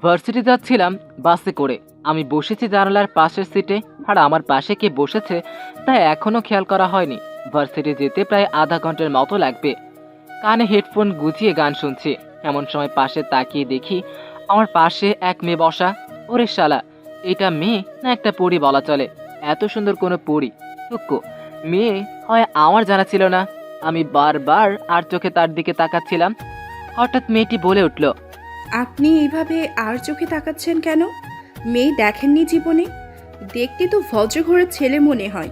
Varsity যাচ্ছিলাম বাসে করে। আমি বসেছি জানালার পাশের সিটে, আর আমার পাশে কে বসেছে তা এখনো খেয়াল করা হয়নি। ভার্সিটি যেতে প্রায় আধা ঘন্টার মতো লাগবে। কানে হেডফোন গুজিয়ে গান শুনছি। এমন সময় পাশে তাকিয়ে দেখি আমার পাশে এক মেয়ে বসা। ওরে শালা, এটা মেয়ে না একটা পরী বলা চলে। এত সুন্দর কোনো পরী টুকু মেয়ে হয় আমার জানা ছিল না। আমি বারবার আর চোখে তার দিকে তাকাচ্ছিলাম। হঠাৎ মেয়েটি বলে উঠল, আপনি এইভাবে আর চোখে তাকাচ্ছেন কেন? মেয়ে দেখেননি জীবনে? দেখতে তো ভদ্রঘরের ছেলে মনে হয়,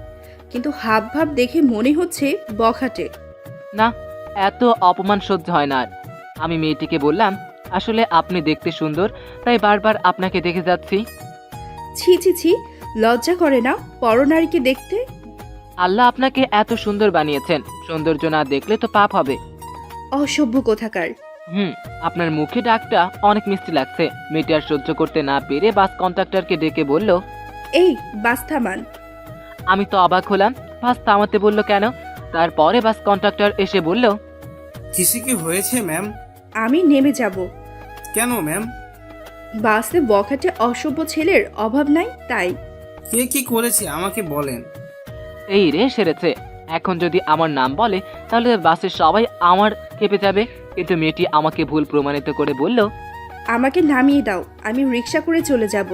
কিন্তু হাব ভাব দেখে মনে হচ্ছে বখাটে। না, এত অপমান সহ্য হয় না আর। আমি মেয়েটিকে বললাম, আসলে আপনি দেখতে সুন্দর, তাই বারবার আপনাকে দেখে যাচ্ছি। ছি ছি ছি, লজ্জা করে না পরনারীকে দেখতে? আল্লাহ আপনাকে এত সুন্দর বানিয়েছেন, সৌন্দর্য না দেখলে তো পাপ হবে। অসভ্য কোথাকার। আপনার মুখে ডাকটা অনেক মিষ্টি লাগছে। মেয়েটি আর সহ্য করতে না পেরে বাস কন্ট্রাক্টরকে ডেকে বলল। এই বাস থামান। আমি তো অবাক হলাম, বাস থামাতে বলল কেন? তারপরে বাস কন্ট্রাক্টর এসে বলল, কিছু কি হয়েছে ম্যাম? আমি নেমে যাব। কেন ম্যাম? বাসে বখাটে অসভ্য ছেলের অভাব নাই তাই। কে কি করেছে আমাকে বলেন। এই রে সেরেছে। এখন যদি আমার নাম বলে তাহলে বাসের সবাই আমার খেপে যাবে। কিন্তু মেয়েটি আমাকে ভুল প্রমাণিত করে বলল, আমাকে নামিয়ে দাও, আমি রিক্সা করে চলে যাব।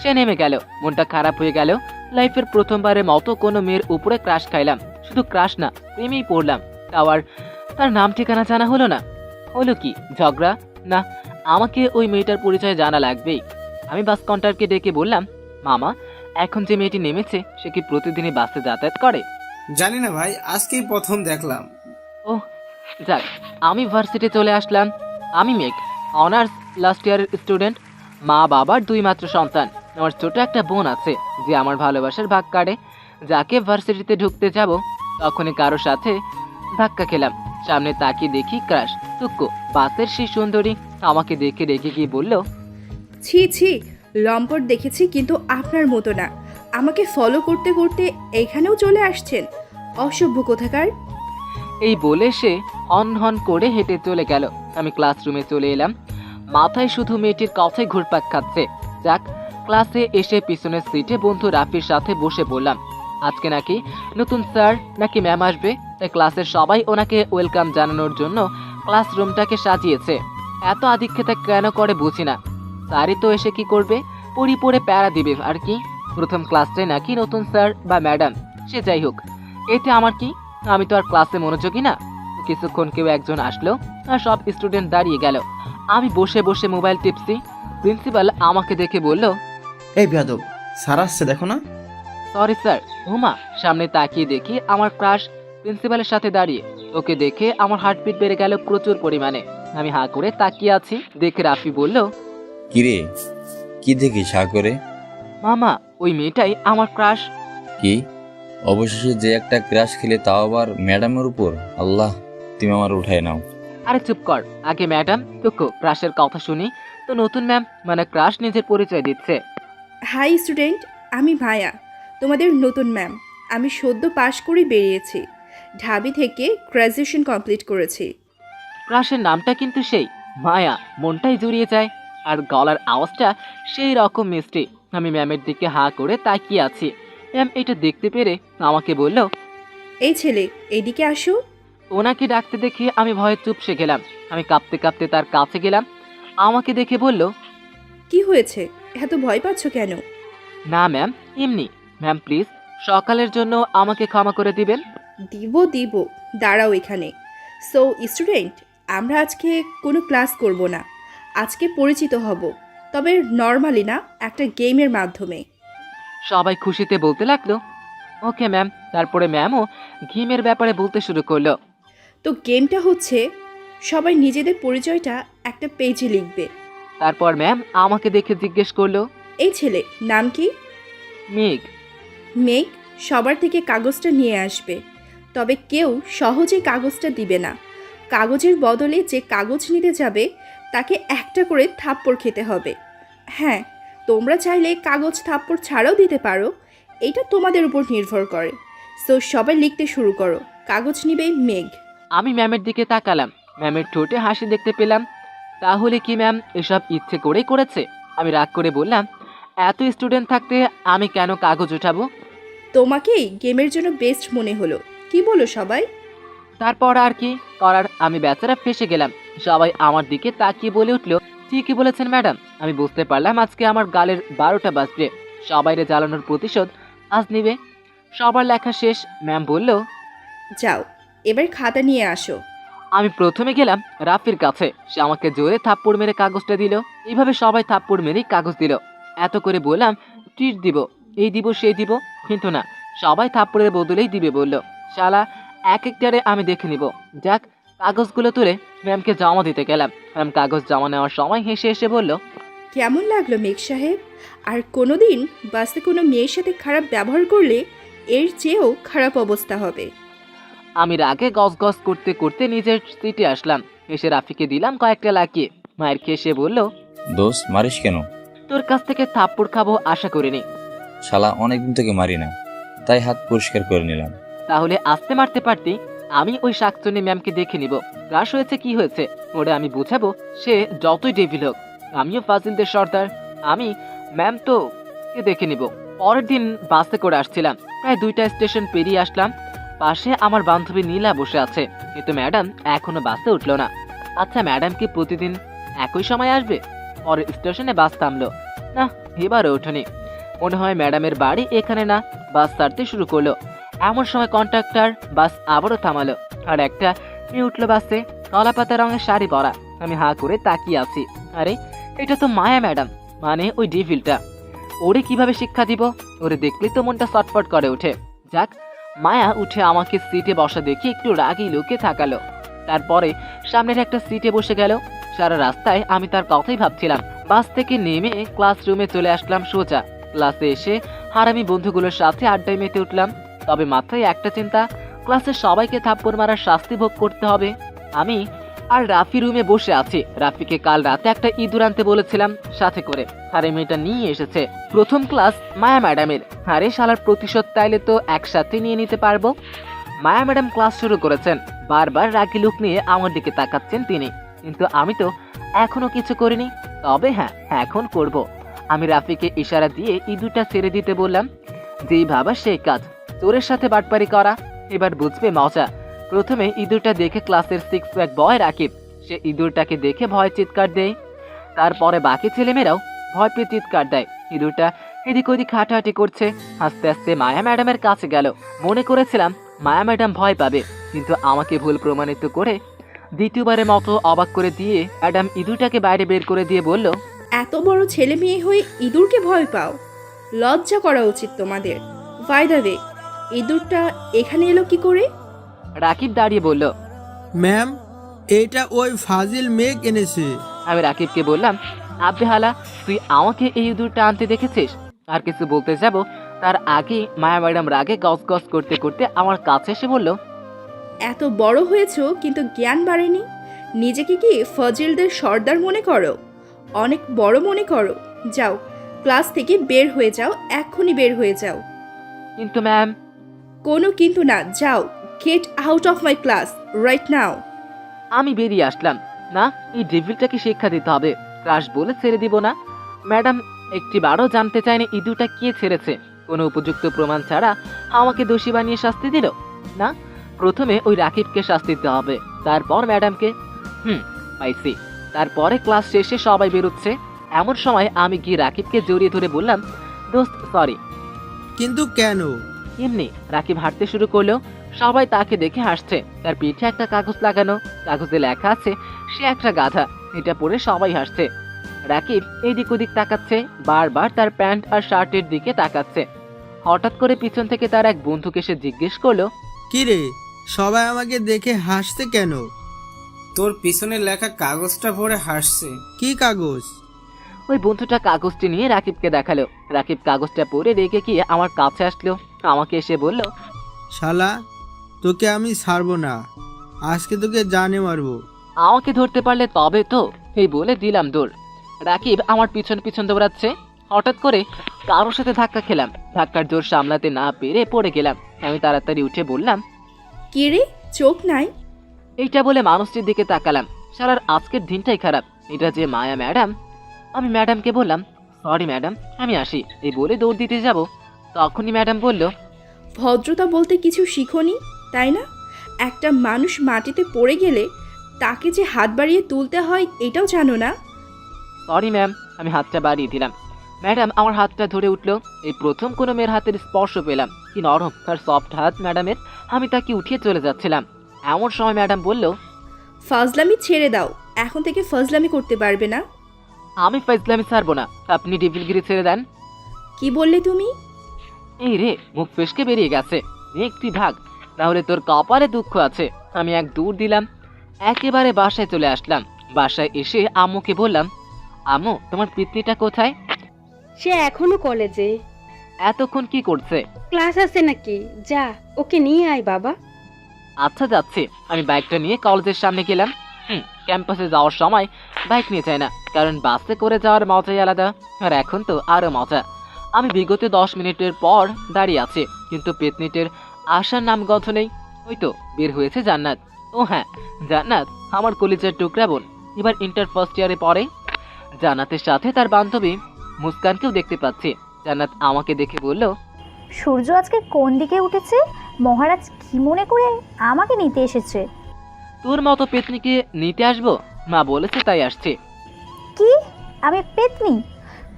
সে নেমে গেল। মনটা খারাপ হয়ে গেল। লাইফের প্রথমবারের মতো কোনো মেয়ের উপরে ক্রাশ খাইলাম। শুধু ক্রাশ না, প্রেমেই পড়লাম। তাও আর তার নাম ঠিকানা জানা হলো না। হলো কি ঝগড়া? না, আমাকে ওই মেয়েটার পরিচয় জানা লাগবেই। আমি বাস কন্ট্রাক্টরকে ডেকে বললাম, মামা, এখন যে মেয়েটি নেমেছে সে কি প্রতিদিনই বাসে যাতায়াত করে? জানি না ভাই, আজকেই প্রথম দেখলাম। ওহ যাক, আমি ভার্সিটি চলে আসলাম। আমি মেঘ, অনার্স লাস্ট ইয়ারের স্টুডেন্ট। মা বাবার দুই মাত্র সন্তান। আমার ছোট একটা বোন আছে যে আমার ভালোবাসার ভাগ কাটে। যাকে ভার্সিটিতে ঢুকতে যাব তখনই কারোর সাথে ধাক্কা খেলাম। সামনে তাকিয়ে দেখি ক্রাশ টুকু, বাসের সেই সুন্দরী। আমাকে দেখে রেখে গিয়ে বলল, ছি ছি, লম্পট দেখেছি কিন্তু আপনার মতো না। আমাকে ফলো করতে করতে এখানেও চলে আসছেন, অসভ্য কোথাকার। এই বলে সে হন হন করে হেঁটে চলে গেল। আমি ক্লাসরুমে চলে এলাম। মাথায় শুধু মেয়েটির কথাই ঘুরপাক খাচ্ছে। যাক, ক্লাসে এসে পিছনের সিটে বন্ধু রাফির সাথে বসে পড়লাম। আজকে নাকি নতুন স্যার নাকি ম্যাম আসবে, তাই ক্লাসের সবাই ওনাকে ওয়েলকাম জানানোর জন্য ক্লাসরুমটাকে সাজিয়েছে। এত আধিক্যতা কেন করে বুঝি না। স্যারই তো এসে কি করবে? পড়ি পড়ে প্যারা দিবে আর কি। প্রথম ক্লাসটাই নাকি নতুন স্যার বা ম্যাডাম, সে যাই হোক, এতে আমার কি? আমি তো আর ক্লাসে মনোযোগী না। কিছুক্ষণ কেউ একজন আসলো আর সব স্টুডেন্ট দাঁড়িয়ে গেল। আমি বসে বসে মোবাইল টিপছি। প্রিন্সিপাল আমাকে দেখে বলল, এই বেয়াদব, স্যার আসছে দেখো না। Sorry sir. হুমা সামনে তাকিয়ে দেখি আমার ক্রাশ প্রিন্সিপালের সাথে দাঁড়িয়ে। ওকে দেখে আমার হার্টবিট বেড়ে গেল প্রচুর পরিমাণে। আমি হাঁ করে তাকিয়ে আছি দেখে রাফি বলল, কিরে, কি দেখিস হা করে? মামা, ওই মেয়েটাই আমার ক্রাশ। কি? অবশেষে যে একটা ক্রাশ খেলে, তাও আবার ম্যাডামের উপর? আল্লাহ, তুমি আমার উঠায় নাও। আরে চুপ কর, আগে ম্যাডাম তোকে ক্রাশের কথা শুনি। তো নতুন ম্যাম মানে ক্রাশ নিজের পরিচয় দিচ্ছে। হাই স্টুডেন্ট, আমি ভায়া, তোমাদের নতুন ম্যাম। আমি সদ্য পাশ করে বেরিয়েছি, ঢাবি থেকে গ্র্যাজুয়েশন কমপ্লিট করেছি। ক্রাশের নামটা কিন্তু সেই মায়া, মনটাই জুড়িয়ে যায়। আর গলার আওয়াজটা সেই রকম মিষ্টি। আমি ম্যামের দিকে হাঁ করে তাকিয়ে আছি। ম্যাম এটা দেখতে পেরে আমাকে বলল, এই ছেলে, এদিকে আসো। ওনাকে ডাকতে দেখে আমি ভয়ে চুপসে গেলাম। আমি কাঁপতে কাঁপতে তার কাছে গেলাম। আমাকে দেখে বলল, কি হয়েছে, এত ভয় পাচ্ছ কেন? না ম্যাম, এমনি। ম্যাম প্লিজ সকালের জন্য আমাকে ক্ষমা করে দিবেন। দিব দিব, দাঁড়াও এখানে। সো স্টুডেন্ট, আমরা আজকে কোনো ক্লাস করব না। আজকে পরিচিত হব, তবে নর্মালি না, একটা গেমের মাধ্যমে। সবাই খুশিতে বলতে লাগলো, ওকে ম্যাম। তারপরে ম্যামও ঘিমের ব্যাপারে বলতে শুরু করলো। তো গেমটা হচ্ছে, সবাই নিজেদের পরিচয়টা একটা পেজে লিখবে। তারপর ম্যাম আমাকে দেখে জিজ্ঞেস করলো, এই ছেলে, নাম কি? মেঘ। মেঘ, সবার থেকে কাগজটা নিয়ে আসবে। তবে কেউ সহজে কাগজটা দিবে না। কাগজের বদলে যে কাগজ নিতে যাবে তাকে একটা করে থাপ্পড় খেতে হবে। হ্যাঁ, তোমরা চাইলে কাগজ থাপ্পড় ছাড়াও দিতে পারো, এটা তোমাদের উপর নির্ভর করে। সো সবাই লিখতে শুরু করো। কাগজ নিবে মেঘ। আমি ম্যামের দিকে তাকালাম। ম্যামের ঠোঁটে হাসি দেখতে পেলাম। তাহলে কি ম্যাম এসব ইচ্ছে করেই করেছে? আমি রাগ করে বললাম, এত স্টুডেন্ট থাকতে আমি কেন কাগজ উঠাবো? তোমাকেই গেমের জন্য বেস্ট মনে হলো, কি বলো সবাই? তারপর আর কি করার, আমি বেচারা ফেসে গেলাম। সবাই আমার দিকে তাকিয়ে বলে উঠল, ঠিকই বলেছেন ম্যাডাম। আমি বুঝতে পারলাম আজকে আমার গালের 12টা বাজবে। সবাইরে জ্বালানোর প্রতিশোধ আজ নিবে। সবার লেখা শেষ। ম্যাম বলল, যাও, এবার খাতা নিয়ে আসো। আমি প্রথমে গেলাম রাফির কাছে। সে আমাকে জোরে থাপ্পড় মেরে কাগজটা দিল। এইভাবে সবাই থাপ্পড় মেরেই কাগজ দিল। এত করে বললাম ট্রিট দিব, এই দিব সেই দিব, কিন্তু না, সবাই থাপ্পড়ের বদলেই দিবে বলল। শালা এক একটারে আমি দেখে নিব। যাক, কাগজগুলো তুলে ম্যামকে জমা দিতে গেলাম। ম্যাম কাগজ জমা নেওয়ার সময় হেসে হেসে বলল, কেমন লাগলো মেঘ সাহেব? আর কোনোদিন বাসে কোনো মেয়ের সাথে খারাপ ব্যবহার করলে এর চেয়েও খারাপ অবস্থা হবে। আমি রাগে গজ গজ করতে করতে নিজের সিটে আসলাম। এসে রাফিকে দিলাম কয়েকটা লাগিয়ে। মায়ের খেয়ে সে বলল, দোস্ত মারিস কেন? তোর কাছ থেকে থাপ্পড় খাবো আশা করিনি। শালা অনেকদিন থেকে মারি না, তাই হাত পরিষ্কার করে নিলাম। তাহলে আসতে মারতে পারতি। আমি ওই শাকচুনি ম্যামকে দেখে নিব। ক্রাশ হয়েছে কি হয়েছে ওরে আমি বুঝাবো। সে যতই ডেভিল হোক, আমিও ফাজিলদের সর্দার। আমি ম্যাম তো কে দেখে নিব। পরের দিন বাসে করে আসছিলাম। প্রায় 2টা স্টেশন পেরিয়ে আসলাম। পাশে আমার বান্ধবী নীলা বসে আছে, কিন্তু ম্যাডাম এখনো বাসে উঠলো না। আচ্ছা, ম্যাডাম কি প্রতিদিন একই সময় আসবে? পরের স্টেশনে বাস থামলো না, এবারও ওঠেনি। মনে হয় ম্যাডামের বাড়ি এখানে না। বাস ছাড়তে শুরু করলো। এমন সময় কন্ট্রাক্টর বাস আবারও থামালো। আর একটা মেয়ে উঠলো বাসে, কলাপাতা রঙের শাড়ি পরা। আমি হা করে তাকিয়ে আছি। আরে, এটা তো মায়া ম্যাডাম, মানে ওই ডিভিলটা। ওরে কিভাবে শিক্ষা দিব? ওরে দেখলেই তো মনটা ছটফট করে ওঠে। যাক, মায়া উঠে আমাকে সিটে বসা দেখে একটু রাগি লুকে থাকালো। তারপরে সামনের একটা সিটে বসে গেল। সারা রাস্তায় আমি তার কথাই ভাবছিলাম। বাস থেকে নেমে ক্লাসরুমে চলে আসলাম সোজা। ক্লাসে এসে হারামি বন্ধুগুলোর সাথে আড্ডায় মেতে উঠলাম। তবে মাথায় একটা চিন্তা, ক্লাসের সবাইকে থাপ্পড় মারার শাস্তি ভোগ করতে হবে। আমি আর রাফি রুমে বসে আছি। রাফিকে কাল রাতে একটা ইঁদুর আনতে বলেছিলাম সাথে করে, আর এই মেয়েটা নিয়ে এসেছে। প্রথম ক্লাস মায়া ম্যাডামের। আরে শালার প্রতিশোধ তাইলে তো একসাথে নিয়ে নিতে পারবো। মায়া ম্যাডাম ক্লাস শুরু করেছেন। বারবার রাগি লুক নিয়ে আমার দিকে তাকাচ্ছেন তিনি, কিন্তু আমি তো এখনো কিছু করিনি। তবে হ্যাঁ, এখন করব। আমি রাফিকে ইশারা দিয়ে ইঁদুরটা ছেড়ে দিতে বললাম। যেই ভাবা সেই কাজ, চোরের সাথে বাটপারি করা। এবার বুঝবে মজা। প্রথমে ইঁদুরটা দেখে ক্লাসের 6 প্যাক বয় রাকিব, সে ইঁদুরটাকে দেখে ভয় চিৎকার দেয়। তারপরে বাকি ছেলেমেয়েরাও ভয় পেয়ে চিৎকার দেয়। ইঁদুরটা এদিক ওদিক হাঁটাহাঁটি করছে। আস্তে আস্তে মায়া ম্যাডামের কাছে গেল। মনে করেছিলাম মায়া ম্যাডাম ভয় পাবে, কিন্তু আমাকে ভুল প্রমাণিত করে দ্বিতীয়বারের মতো অবাক করে দিয়ে ম্যাডাম ইঁদুরটাকে বাইরে বের করে দিয়ে বলল, এত বড় ছেলে মেয়ে হয়ে ইঁদুরকে ভয় পাও? লজ্জা করা উচিত তোমাদের। বাই দ্য ওয়ে, ইঁদুরটা এখানে এলো কি করে? রাকিব দাঁড়িয়ে বলল, ম্যাম, এটা ওই ফাজিল মেঘ এনেছে। আমি রাকিবকে বললাম, আব্বে হালা, তুই আমাকে এই ইঁদুরটা আনতে দেখেছিস? আর কিছু বলতে যাব তার আগে মায়া ম্যাডাম রাগে গজ গজ করতে করতে আমার কাছে এসে বলল, এত বড় হয়েছো কিন্তু জ্ঞান বাড়েনি। নিজেকে কি ফজিলদের সর্দার মনে করো? অনেক বড় মনে করো। যাও, ক্লাস থেকে বের হয়ে যাও, এক্ষুনি বের হয়ে যাও। কিন্তু ম্যাম। কোনো কিন্তু না, যাও, get out of my class right now. আমি বেরিয়ে আসলাম। না, এই ডেভিলটাকে শিক্ষা দিতে হবে। ক্রাশ বলে ছেড়ে দিব না। ম্যাডাম একটিবারও জানতে চায়নি ইঁদুরটা কে ছেড়েছে। কোনো উপযুক্ত প্রমাণ ছাড়া আমাকে দোষী বানিয়ে শাস্তি দিল না। প্রথমে ওই রাকিবকে শাস্তি দিতে হবে, তারপর ম্যাডামকে। পাইছি। তারপরে ক্লাস শেষে সবাই বেরোচ্ছে। এমন সময় আমি গিয়ে রাকিবকে জড়িয়ে ধরে বললাম, দোস্ত সরি। কিন্তু কেন? এমনি। রাকিব হাঁটতে শুরু করলো। সবাই তাকে দেখে হাসছে। তার পিঠে একটা কাগজ লাগানো, কাগজে লেখা আছে সে একটা গাধা। এটা পড়ে সবাই হাসছে। রাকিব এইদিক ওদিক তাকাচ্ছে, বারবার তার প্যান্ট আর শার্টের দিকে তাকাচ্ছে। হঠাৎ করে পিছন থেকে তার এক বন্ধুকে সে জিজ্ঞেস করলো, কি রে, সবাই আমাকে দেখে হাসছে কেন? তোর পিছনে লেখা কাগজটা পড়ে হাসছে। কি কাগজ? ওই বন্ধুটা কাগজটি নিয়ে রাকিবকে দেখালো। রাকিব কাগজটা পড়ে রেখে গিয়ে আমার কাছে আসলো। আমাকে এসে বলল, শালা, তোকে আমি ছাড়বো না, আজকে তোকে জানে মারবো। আমাকে ধরতে পারলে তবে তো। এই বলে দিলাম দৌড়। রাকিব আমার পিছন পিছন দৌড়াচ্ছে। হঠাৎ করে কারোর সাথে ধাক্কা খেলাম। ধাক্কার জোর সামলাতে না পেরে পড়ে গেলাম। আমি তাড়াতাড়ি উঠে বললাম, কি রে, চোখ নাই? এইটা বলে মানুষটির দিকে তাকালাম। শালার আজকের দিনটাই খারাপ। এটা যে মায়া ম্যাডাম। আমি ম্যাডামকে বললাম, সরি ম্যাডাম, আমি আসি। এই বলে দৌড় দিতে যাব, তখনই ম্যাডাম বলল, ভদ্রতা বলতে কিছু শিখোনি, তাই না? একটা মানুষ মাটিতে পড়ে গেলে তাকে যে হাত বাড়িয়ে তুলতে হয় এটাও জানো না? Sorry ma'am. আমি হাতটা বাড়িয়ে দিলাম। ম্যাডাম আমার হাতটা ধরে উঠল। এই প্রথম কোনো মেয়ের হাতের স্পর্শ পেলাম। কি নরম আর সফট হাত ম্যাডামের। আমি তাকে উঠিয়ে চলে যাচ্ছিলাম, এমন সময় ম্যাডাম বলল, ফাজলামি ছেড়ে দাও, এখন থেকে ফাজলামি করতে পারবে না। আমি ফাইজলামি ছাড়বো না, আপনি ডেভিলগিরি ছেড়ে দেন। কি বললে তুমি? এই রে, মুখ ফেসকে বেরিয়ে গেছে। দেখ তুই ভাগ, তাহলে তোর কপালে দুঃখ আছে। আমি এক দূর দিলাম, একেবারে বাসায় চলে আসলাম। বাসায় এসে আম্মুকে বললাম, আম্মু তোমার পিতনিটা কোথায়? সে এখনো কলেজে। এতক্ষণ কি করছে? ক্লাস আছে নাকি? যা, ওকে নিয়ে আয় বাবা। আচ্ছা যাচ্ছে। আমি বাইকটা নিয়ে কলেজের সামনে গেলাম। ক্যাম্পাসে যাওয়ার সময় বাইক নিয়ে যায় না, কারণ বাসে করে যাওয়ার মজাই আলাদা। আর এখন তো আরো মজা। আমি বিগত 10 মিনিটের পর দাঁড়িয়ে আছি, কিন্তু পেতনিটের আসার নামগন্ধ নেই। ওই তো বের হয়েছে জান্নাত। ও হ্যাঁ, জান্নাত আমার কলেজের টুকরা বোন, এবার ইন্টার ফার্স্ট ইয়ারে পড়ে। জান্নাতের সাথে তার বান্ধবী মুস্কানকেও দেখতে পাচ্ছি। জান্নাত আমাকে দেখে বলল, সূর্য আজকে কোন দিকে উঠেছে? মহারাজ কি মনে করে আমাকে নিতে এসেছে? তোর মতো পেতনিকে নিতে আসবো? মা বলেছে তাই আসছে। কি? আমি পেতনি?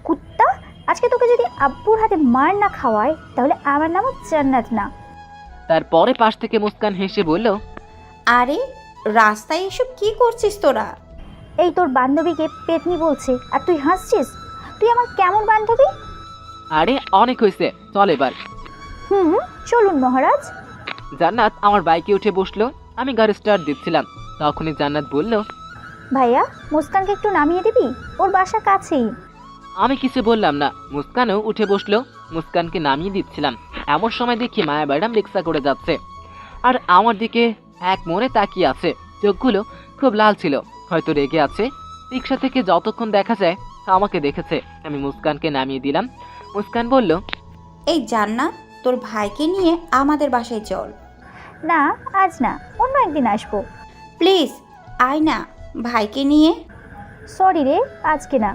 কুত্তা, আজকে তোকে যদি আব্বুর হাতে মার না খাওয়ায় তাহলে আমার নামও জান্নাত না। তারপরে পাশ থেকে মুস্কান হেসে বলল, আরে রাস্তায় এসব কি করছিস তোরা? এই তোর বান্ধবীকে পেতনি বলছে আর তুই হাসছিস? তুই আমার কেমন বান্ধবী? আরে অনেক হয়েছে, চল এবার। চলুন মহারাজ। জান্নাত আমার বাইকে উঠে বসলো। আমি গাড়ি স্টার্ট দিচ্ছিলাম, তখনই জান্নাত বলল, ভাইয়া, মুস্কানকে একটু নামিয়ে দিবি? ওর বাসা কাছেই। আমি কিছু বললাম না। মুস্কানও উঠে বসলো। মুস্কানকে নামিয়ে দিচ্ছিলাম, এমন সময় দেখি মায়া ম্যাডাম রিক্সা করে যাচ্ছে আর আমার দিকে এক মনে তাকিয়ে আছে। চোখগুলো খুব লাল ছিল, হয়তো রেগে আছে। রিক্সা থেকে যতক্ষণ দেখা যায় আমাকে দেখেছে। আমি মুস্কানকে নামিয়ে দিলাম। মুস্কান বলল, এই জান্নাত, তোর ভাইকে নিয়ে আমাদের বাসায় চল। না, আজ না, অন্য একদিন আসবো। প্লিজ আয় না ভাইকে নিয়ে। সরি রে, আজকে না।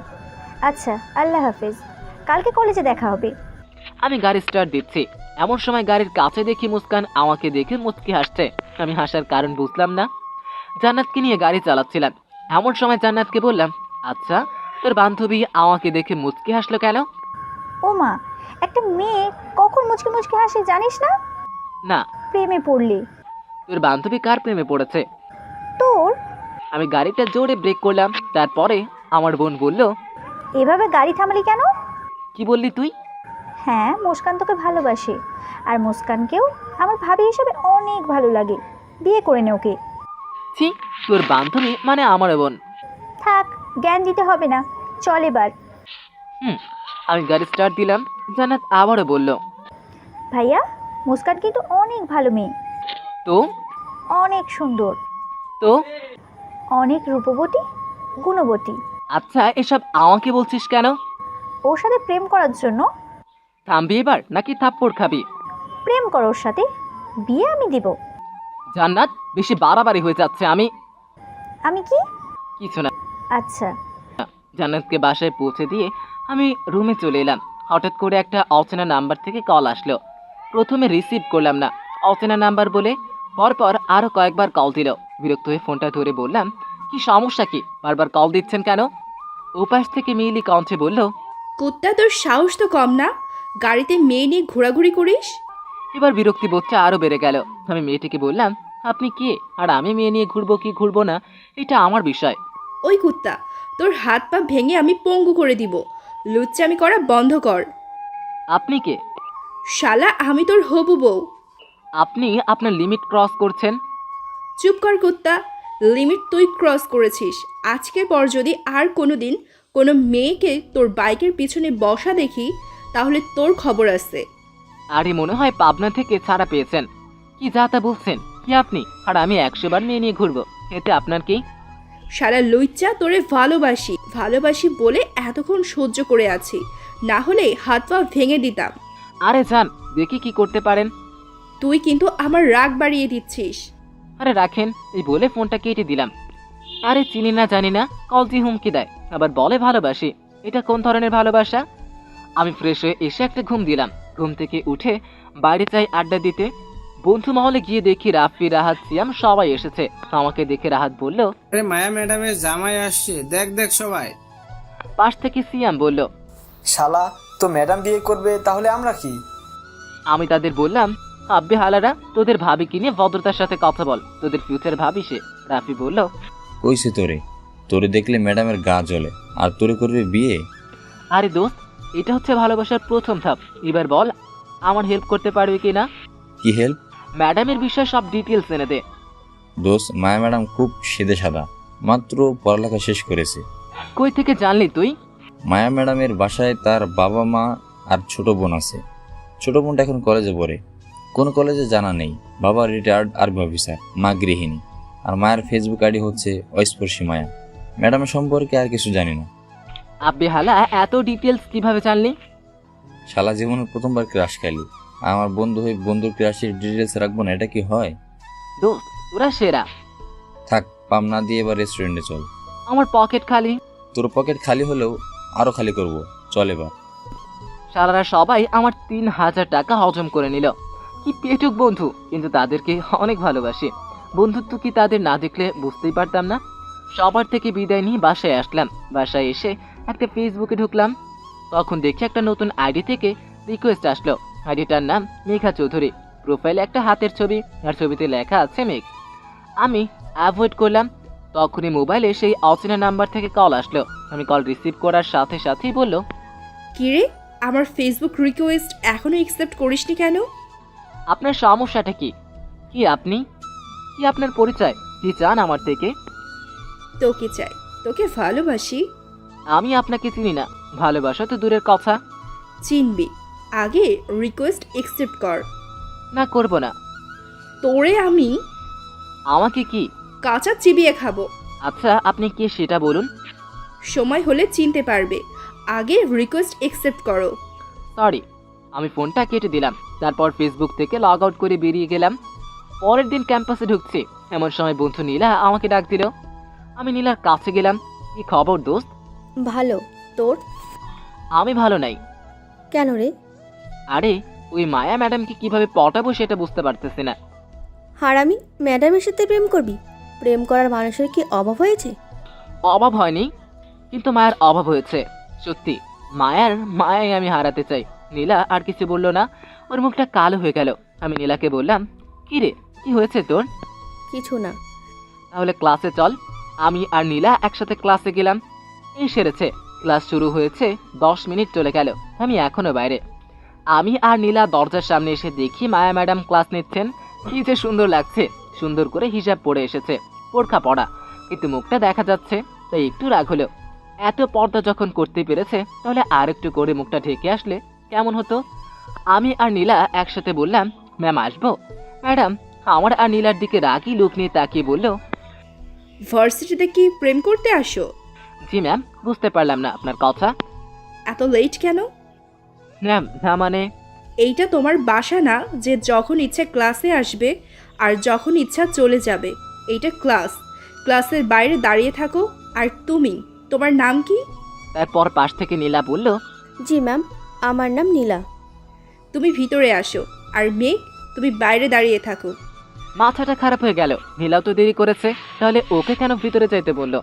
আচ্ছা, আল্লাহ হাফেজ, কালকে কলেজে দেখা হবে। আমি গাড়ি স্টার্ট দিচ্ছি, এমন সময় গাড়ির কাছে দেখি মুস্কান আমাকে দেখে মুচকি হাসছে। আমি হাসার কারণ বুঝলাম না। জান্নাতকে নিয়ে গাড়ি চালাচ্ছিলাম, এমন সময় জান্নাতকে বললাম, আচ্ছা তোর বান্ধবী আমাকে দেখে মুচকি হাসলো কেন? ও মা, একটা মেয়ে কখন মুচকি মুচকি হাসে জানিস না? না। প্রেমে পড়লে। তোর বান্ধবী কার প্রেমে পড়েছে? তোর। আমি গাড়িটা জোরে ব্রেক করলাম। তারপরে আমার বোন বলল, এভাবে গাড়ি থামালি কেন? কি বললি তুই? হ্যাঁ, মুস্কান তোকে ভালোবাসে, আর মুস্কানকেও আমার ভাবি হিসেবে অনেক ভালো লাগে। বিয়ে করে নে ওকে। ছি, তোর বান্ধবী মানে আমার বোন। থাক, জ্ঞান দিতে হবে না, চল এবার। আমি গাড়ি স্টার্ট দিলাম। জান্নাত আবারও বলল, ভাইয়া, মুস্কান কিন্তু অনেক ভালো মেয়ে। তো? অনেক সুন্দর। তো? অনেক রূপবতী, গুণবতী। আচ্ছা, এসব আমাকে বলছিস কেন? ওর সাথে প্রেম করার জন্য। থামবি এবার নাকি থাপ্পড় খাবি? প্রেম কর ওর সাথে, বিয়ে আমি দিব। জান্নাত, বেশি বাড়াবাড়ি হয়ে যাচ্ছে। আমি কি? কিছু না। আচ্ছা। জান্নাতকে বাসায় পৌঁছে দিয়ে আমি রুমে চলে এলাম। হঠাৎ করে একটা অচেনা নাম্বার থেকে কল আসলো। প্রথমে রিসিভ করলাম না, অচেনা নাম্বার বলে পরপর আরও কয়েকবার কল দিল। বিরক্ত হয়ে ফোনটা ধরে বললাম, কি সমস্যা কি, বারবার কল দিচ্ছেন কেন? ওপাশ থেকে মিলি কণ্ঠে বলল, কুত্তা, তোর সাহস তো কম না, গাড়িতে মেয়ে নিয়ে ঘোরাঘুরি করিস। এবার বিরক্তি বোধটা আরও বেড়ে গেল। আমি মেয়েটিকে বললাম, আপনি কে আর আমি মেয়ে নিয়ে ঘুরবো কি ঘুরবো না এটা আমার বিষয়। ওই কুত্তা, তোর হাত পা ভেঙে আমি পঙ্গু করে দিব। লুচ্চামি করা বন্ধ কর। আপনি কে? শালা, আমি তোর হবু বউ। আপনি আপনার লিমিট ক্রস করছেন। চুপ কর কুত্তা, লিমিট তুই ক্রস করেছিস। আজকের পর যদি আর কোনো দিন কোনো মেয়েকে তোর বাইকের পিছনে বসা দেখি তাহলে তোর খবর আছে। আরে মনে হয় পাবনা থেকে ছাড়া পেয়েছেন। কি যা তা বলছেন কি আপনি? আর আমি 100 বার মেয়ে নিয়ে ঘুরবো, এতে আপনার কি? শালা লুচ্চা, তোরে ভালোবাসি ভালোবাসি বলে এতক্ষণ সহ্য করে আছি, না হলে হাত পা ভেঙে দিতাম। আরে যান, দেখি কি করতে পারেন। তুই কিন্তু আমার রাগ বাড়িয়ে দিচ্ছিস। আরে রাখেন, এই বলে ফোনটা কেটে দিলাম। আরে চিনি না জানি না, কল দিয়ে হুমকি দেয়, আবার বলে ভালোবাসি। এটা কোন ধরনের ভালোবাসা? আমি ফ্রেশ হয়ে এসে একটা ঘুম দিলাম। ঘুম থেকে উঠে বাইরে যাই আড্ডা দিতে। বন্ধু মহলে গিয়ে দেখি রাফি, রাহাত, সিয়াম সবাই এসেছে। আমাকে দেখে রাহাত বলল, আরে মায়া ম্যাডামের জামাই আসছে, দেখ দেখ সবাই। পাশ থেকে সিয়াম বলল, শালা, তো ম্যাডাম বিয়ে করবে, তাহলে আমরা কি? আমি তাদের বললাম, আব্বে হালারা, তোদের ভাবি কি নিয়ে ভদ্রতার সাথে কথা বল, তোদের ফিউচার ভাবি সে। রাফি বলল, কইছে তোরে, তোরে দেখলে ম্যাডামের গা জ্বলে, আর তোরে করবে বিয়ে? আরে দোস্ত, এটা হচ্ছে ভালোবাসার প্রথম ধাপ। এবার বল, আমার হেল্প করতে পারবি কি না? কি হেল্প? ম্যাডামের বিষয়ে সব ডিটেলস এনে দে। দোস্ত, মায়া ম্যাডাম খুব সেদে সাদা, মাত্র পড়ালেখা শেষ করেছে। কই থেকে জানলি তুই? মায়া ম্যাডামের বাসায় তার বাবা মা আর ছোট বোন আছে। ছোট বোনটা এখন কলেজে পড়ে। কোন কলেজে জানা নেই। বাবা রিটায়ার্ড আর্মি অফিসার, মা গৃহিণী। আর মায়ের ফেসবুক আইডি হচ্ছে অস্পর্শী মায়া। ম্যাডামের সম্পর্কে আর কিছু জানি না। আব্বে হালা, এত ডিটেলস কিভাবে জানলি? শালা জীবনের প্রথমবার ক্রাশ খাইলি, আমার বন্ধু হয়ে বন্ধুর ক্রাশের ডিটেলস রাখবো না, এটা কি হয়? দোস্ত, তোরা সেরা। থাক, পাম না দিয়ে এবার রেস্টুরেন্টে চল। আমার পকেট খালি। তোর পকেট খালি হলেও আরো খালি করব, চল এবার। সারারা সবাই আমার 3000 টাকা হজম করে নিল। কি পেটুক বন্ধু, কিন্তু তাদেরকে অনেক ভালোবাসি। বন্ধুত্ব কি তাদের না দেখলে বুঝতেই পারতাম না। সবার থেকে বিদায় নিয়ে বাসায় আসলাম। বাসায় এসে একটা ফেসবুকে ঢুকলাম। তখন দেখি একটা নতুন আইডি থেকে রিকোয়েস্ট আসলো। আইডিটার নাম মেঘা চৌধুরী। প্রোফাইলে একটা হাতের ছবি, আর ছবিতে লেখা আছে মেঘ। আমি অ্যাভয়েড করলাম। তখনই মোবাইলে সেই অচেনা নাম্বার থেকে কল আসলো। আমি কল রিসিভ করার সাথে সাথেই বলল, কিরে, আমার ফেসবুক রিকোয়েস্ট এখনো অ্যাকসেপ্ট করিসনি কেন? আপনার সমস্যাটা কি? কি আপনি? কি আপনার পরিচয়? কি চান আমার থেকে? তোকে চাই, তোকে ভালোবাসি। আমি আপনাকে চিনি না, ভালোবাসা তো দূরের কথা। চিনবি, আগে রিকোয়েস্ট অ্যাকসেপ্ট কর। না, করব না। তোরে আমি আমাকে কি? কাঁচা চিবিয়ে খাবো। আচ্ছা, আপনি কে সেটা বলুন। সময় হলে চিনতে পারবে, আগে রিকোয়েস্ট অ্যাকসেপ্ট করো। সরি। আমি ফোনটা কেটে দিলাম। তারপর ফেসবুক থেকে লগ আউট করে বেরিয়ে গেলাম। পরের দিন ক্যাম্পাসে ঢুকছি, এমন সময় বন্ধু নীলা আমাকে ডাক দিল। আমি নীলার কাছে গেলাম। কি খবর দোস্ত? ভালো। তোর? আমি ভালো নাই। কেন রে? আরে, ওই মায়া ম্যাডামকে কিভাবে পটাবো সেটা বুঝতে পারতেছি না। হারামি, ম্যাডামের সাথে প্রেম করবি? প্রেম করার মানুষের কি অভাব হয়েছে? অভাব হয়নি, কিন্তু মায়ার অভাব হয়েছে। সত্যি, মায়াই আমি হারাতে চাই। নীলা আর কিছু বলল না। ওর মুখটা কালো হয়ে গেল। আমি নীলাকে বললাম, কি রে, কি হয়েছে তোর? কিছু না। তাহলে ক্লাসে চল। আমি আর নীলা একসাথে ক্লাসে গেলাম। এই সেরেছে। ক্লাস শুরু হয়েছে, 10 মিনিট চলে গেল। আমি এখনো বাইরে। আমি আর নীলা দরজার সামনে এসে দেখি মায়া ম্যাডাম ক্লাস নিচ্ছেন। কি যে সুন্দর লাগছে। সুন্দর করে হিসাব পড়ে এসেছে, বোরখা পড়া, কিন্তু মুখটা দেখা যাচ্ছে, তাই একটু রাগ হলো। এত পর্দা যখন করতে পেরেছে, তাহলে আর একটু করে মুখটা ঢেকে আসলে কেমন হতো? আমি আর নীলা একসাথে বললাম, ম্যাম আসবো? ম্যাডাম আমার আর নীলার দিকে রাগি লুক নিয়ে তাকিয়ে বলল, ভার্সিটিতে কি প্রেম করতে আসো? জি ম্যাম। বুঝতে পারলাম না আপনার কথা। এত লেট কেন? ম্যাম, না মানে? এইটা তোমার বাসা না যে যখন ইচ্ছা ক্লাসে আসবে আর যখন ইচ্ছা চলে যাবে। এইটা ক্লাস। ক্লাসের বাইরে দাঁড়িয়ে থাকো। আর তুমি, তোমার নাম কি? তারপর পাশ থেকে নীলা বলল, জি ম্যাম, আমার নাম নীলা। তুমি ভিতরে আসো। আর মেঘ, তুমি বাইরে দাঁড়িয়ে থাকো। মাথাটা খারাপ হয়ে গেল। নীলাও তো দেরি করেছে, তাহলে ওকে কেন ভিতরে যাইতে বলল?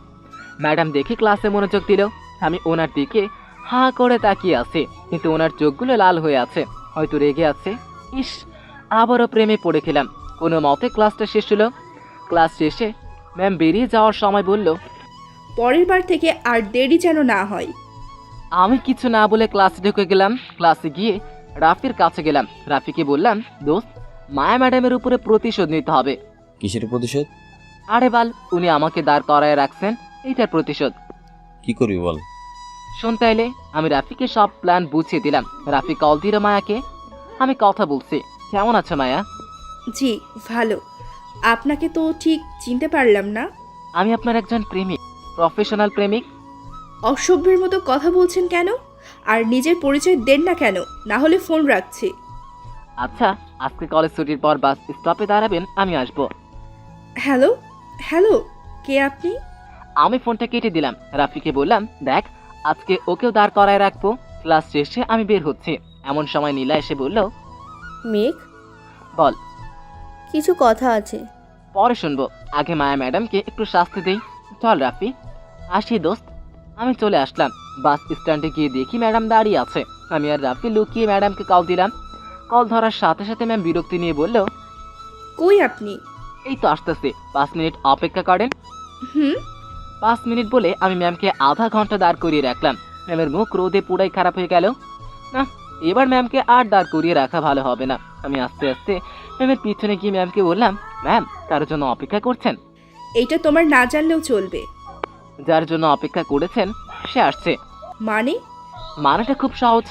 ম্যাডাম দেখি ক্লাসে মনোযোগ দিল। আমি ওনার দিকে হাঁ করে তাকিয়ে আছি, কিন্তু ওনার চোখগুলো লাল হয়ে আছে, হয়তো রেগে আছে। ইস, আবারও প্রেমে পড়ে গেলাম। কোনো মতে ক্লাসটা শেষ হলো। ক্লাস শেষে ম্যাম বেরিয়ে যাওয়ার সময় বলল, পরের বার থেকে আর দেরি যেন না হয়। আমি কিছু না বলে ক্লাসে ঢুকে গেলাম। ক্লাসে গিয়ে রাফির কাছে গেলাম। রাফিকে বললাম, দোস্ত, মায়া ম্যাডামের উপরে প্রতিশোধ নিতে হবে। কিসের প্রতিশোধ? আরে বাল, উনি আমাকে দাঁড় করায় রাখছেন, এইটার প্রতিশোধ। কি করবি বল? শোন তাইলে, আমি রাফিকে সব প্ল্যান বুঝিয়ে দিলাম। রাফি কল দিল মায়াকে। আমি কথা বলছি। কেমন আছো মায়া? জি ভালো। আপনাকে তো ঠিক চিনতে পারলাম না। আমি আপনার একজন প্রেমিক, প্রফেশনাল প্রেমিক। অসভ্যের মতো কথা বলছেন কেন? আর নিজের পরিচয় দেন না কেন? না হলে ফোন রাখছি। আচ্ছা, আজকে কলেজ ছুটির পর বাস স্টপে দাঁড়াবেন, আমি আসবো। হ্যালো হ্যালো, কে আপনি? আমি ফোনটা কেটে দিলাম। রাফিকে বললাম, দেখ আজকে ওকেও দাঁড় করায় রাখবো, ক্লাস শেষে আমি বের হচ্ছি। এমন সময় নীলা এসে বলল, মেঘ, বল। কিছু কথা আছে। পরে শুনবো, আগে মায়া ম্যাডামকে একটু শাস্তি দেই। চল রাফি। আসি দোস্ত। আমি চলে আসলাম। বাস স্ট্যান্ডে গিয়ে দেখি ম্যাডাম দাঁড়িয়ে আছে। আমি আর রাফি লুকিয়ে ম্যাডামকে কল দিলাম। কল ধরার সাথে সাথে ম্যাম বিরক্তি নিয়ে বলল, কই আপনি? এই তো আসতেছে, 5 মিনিট অপেক্ষা করেন। হুম। 5 মিনিট বলে আমি ম্যামকে আধা ঘন্টা দাঁড় করিয়ে রাখলাম। ম্যামের মুখ রোদে পুরাই খারাপ হয়ে গেল। না, এবার ম্যামকে আর দাঁড় করিয়ে রাখা ভালো হবে না। আমি আস্তে আস্তে ম্যামের পিছনে গিয়ে ম্যামকে বললাম, ম্যাম কারোর জন্য অপেক্ষা করছেন? এইটা তোমার না জানলেও চলবে। যার জন্য অপেক্ষা করেছেন সে আসছে। মানে? মানেটা খুব সহজ,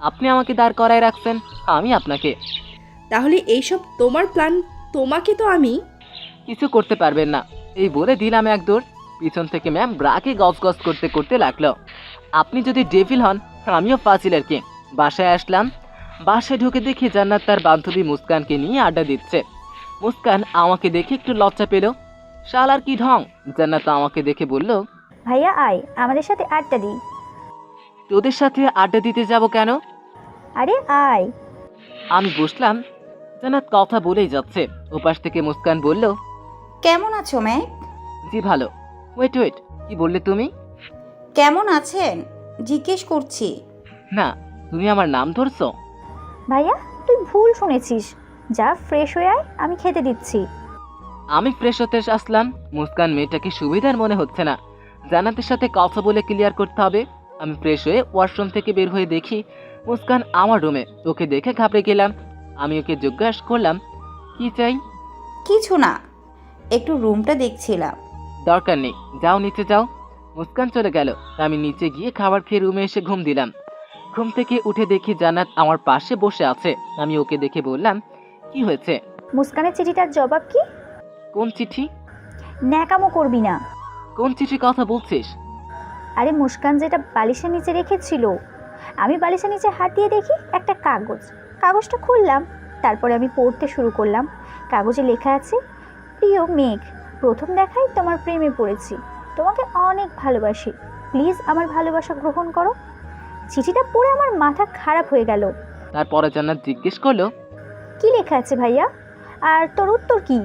আপনি আমাকে দাঁড় করায় রাখছেন, আমি আপনাকে। তাহলে এইসব তোমার প্ল্যান? তোমাকে তো আমি... কিছু করতে পারবেন না। এই বলে দিলাম এক দৌড়। পিছন থেকে ম্যাম ব্রাকে গজ করতে করতে লাগলো, আপনি যদি ডেভিল হন আমিও ফাজিলের কিং। বাসায় আসলাম। বাসায় ঢুকে দেখি জান্নাত তার বান্ধবী মুস্কানকে নিয়ে আড্ডা দিচ্ছে। মুস্কান আমাকে দেখে একটু লজ্জা পেল। শালার কি ঢং! জান্নাত আমাকে দেখে বলল, ভাইয়া আয় আমাদের সাথে আড্ডা দিই। তোদের সাথে আড্ডা দিতে যাব কেন? আরে আয়। আমি বসলাম। জান্নাত কথা বলেই যাচ্ছে। ওপাশ থেকে মুস্কান বলল, কেমন আছো মেঘ? জি ভালো। ওয়েট ওয়েট, কি বললে তুমি? কেমন আছেন জিজ্ঞেস করছি। না, তুমি আমার নাম ধরছো? ভাইয়া তুই ভুল শুনেছিস, যা ফ্রেশ হয়ে আয়, আমি খেতে দিচ্ছি। আমি ফ্রেশ হতে আসলাম। মুস্কান মেয়েটাকে সুবিধার মনে হচ্ছে না। জান্নাতের সাথে কথা বলে ক্লিয়ার করতে হবে। আমি ফ্রেশ হয়ে ওয়াশরুম থেকে বের হয়ে দেখি মুস্কান আমার রুমে। ওকে দেখে ঘাবড়ে গেলাম। আমি ওকে জিজ্ঞাসা করলাম, কি চাই? কিছু না, একটু রুমটা দেখছিলাম। দরকার নেই, যাও নিচে যাও। মুস্কান চলে গেল। আমি নিচে গিয়ে খাবার খেয়ে রুমে এসে ঘুম দিলাম। ঘুম থেকে উঠে দেখি জান্নাত আমার পাশে বসে আছে। আমি ওকে দেখে বললাম, কি হয়েছে? মুস্কানের চিঠিটার জবাব কি? কোন চিঠি? ন্যাকামো করবি না। কোন চিঠির কথা বলছিস? আরে মুস্কান যেটা বালিশের নিচে রেখেছিল, আমি বালিশের নিচে হাত দিয়ে দেখি একটা কাগজ। কাগজটা খুললাম, তারপরে আমি পড়তে শুরু করলাম। কাগজে লেখা আছে, প্রিয় মেঘ, প্রথম দেখায় তোমার প্রেমে পড়েছি, তোমাকে অনেক ভালোবাসি, প্লিজ আমার ভালোবাসা গ্রহণ করো। চিঠিটা পড়ে আমার মাথা খারাপ হয়ে গেল। তারপরে জান্নাত জিজ্ঞেস করলো, কি লেখা আছে ভাইয়া, আর তোর উত্তর কি?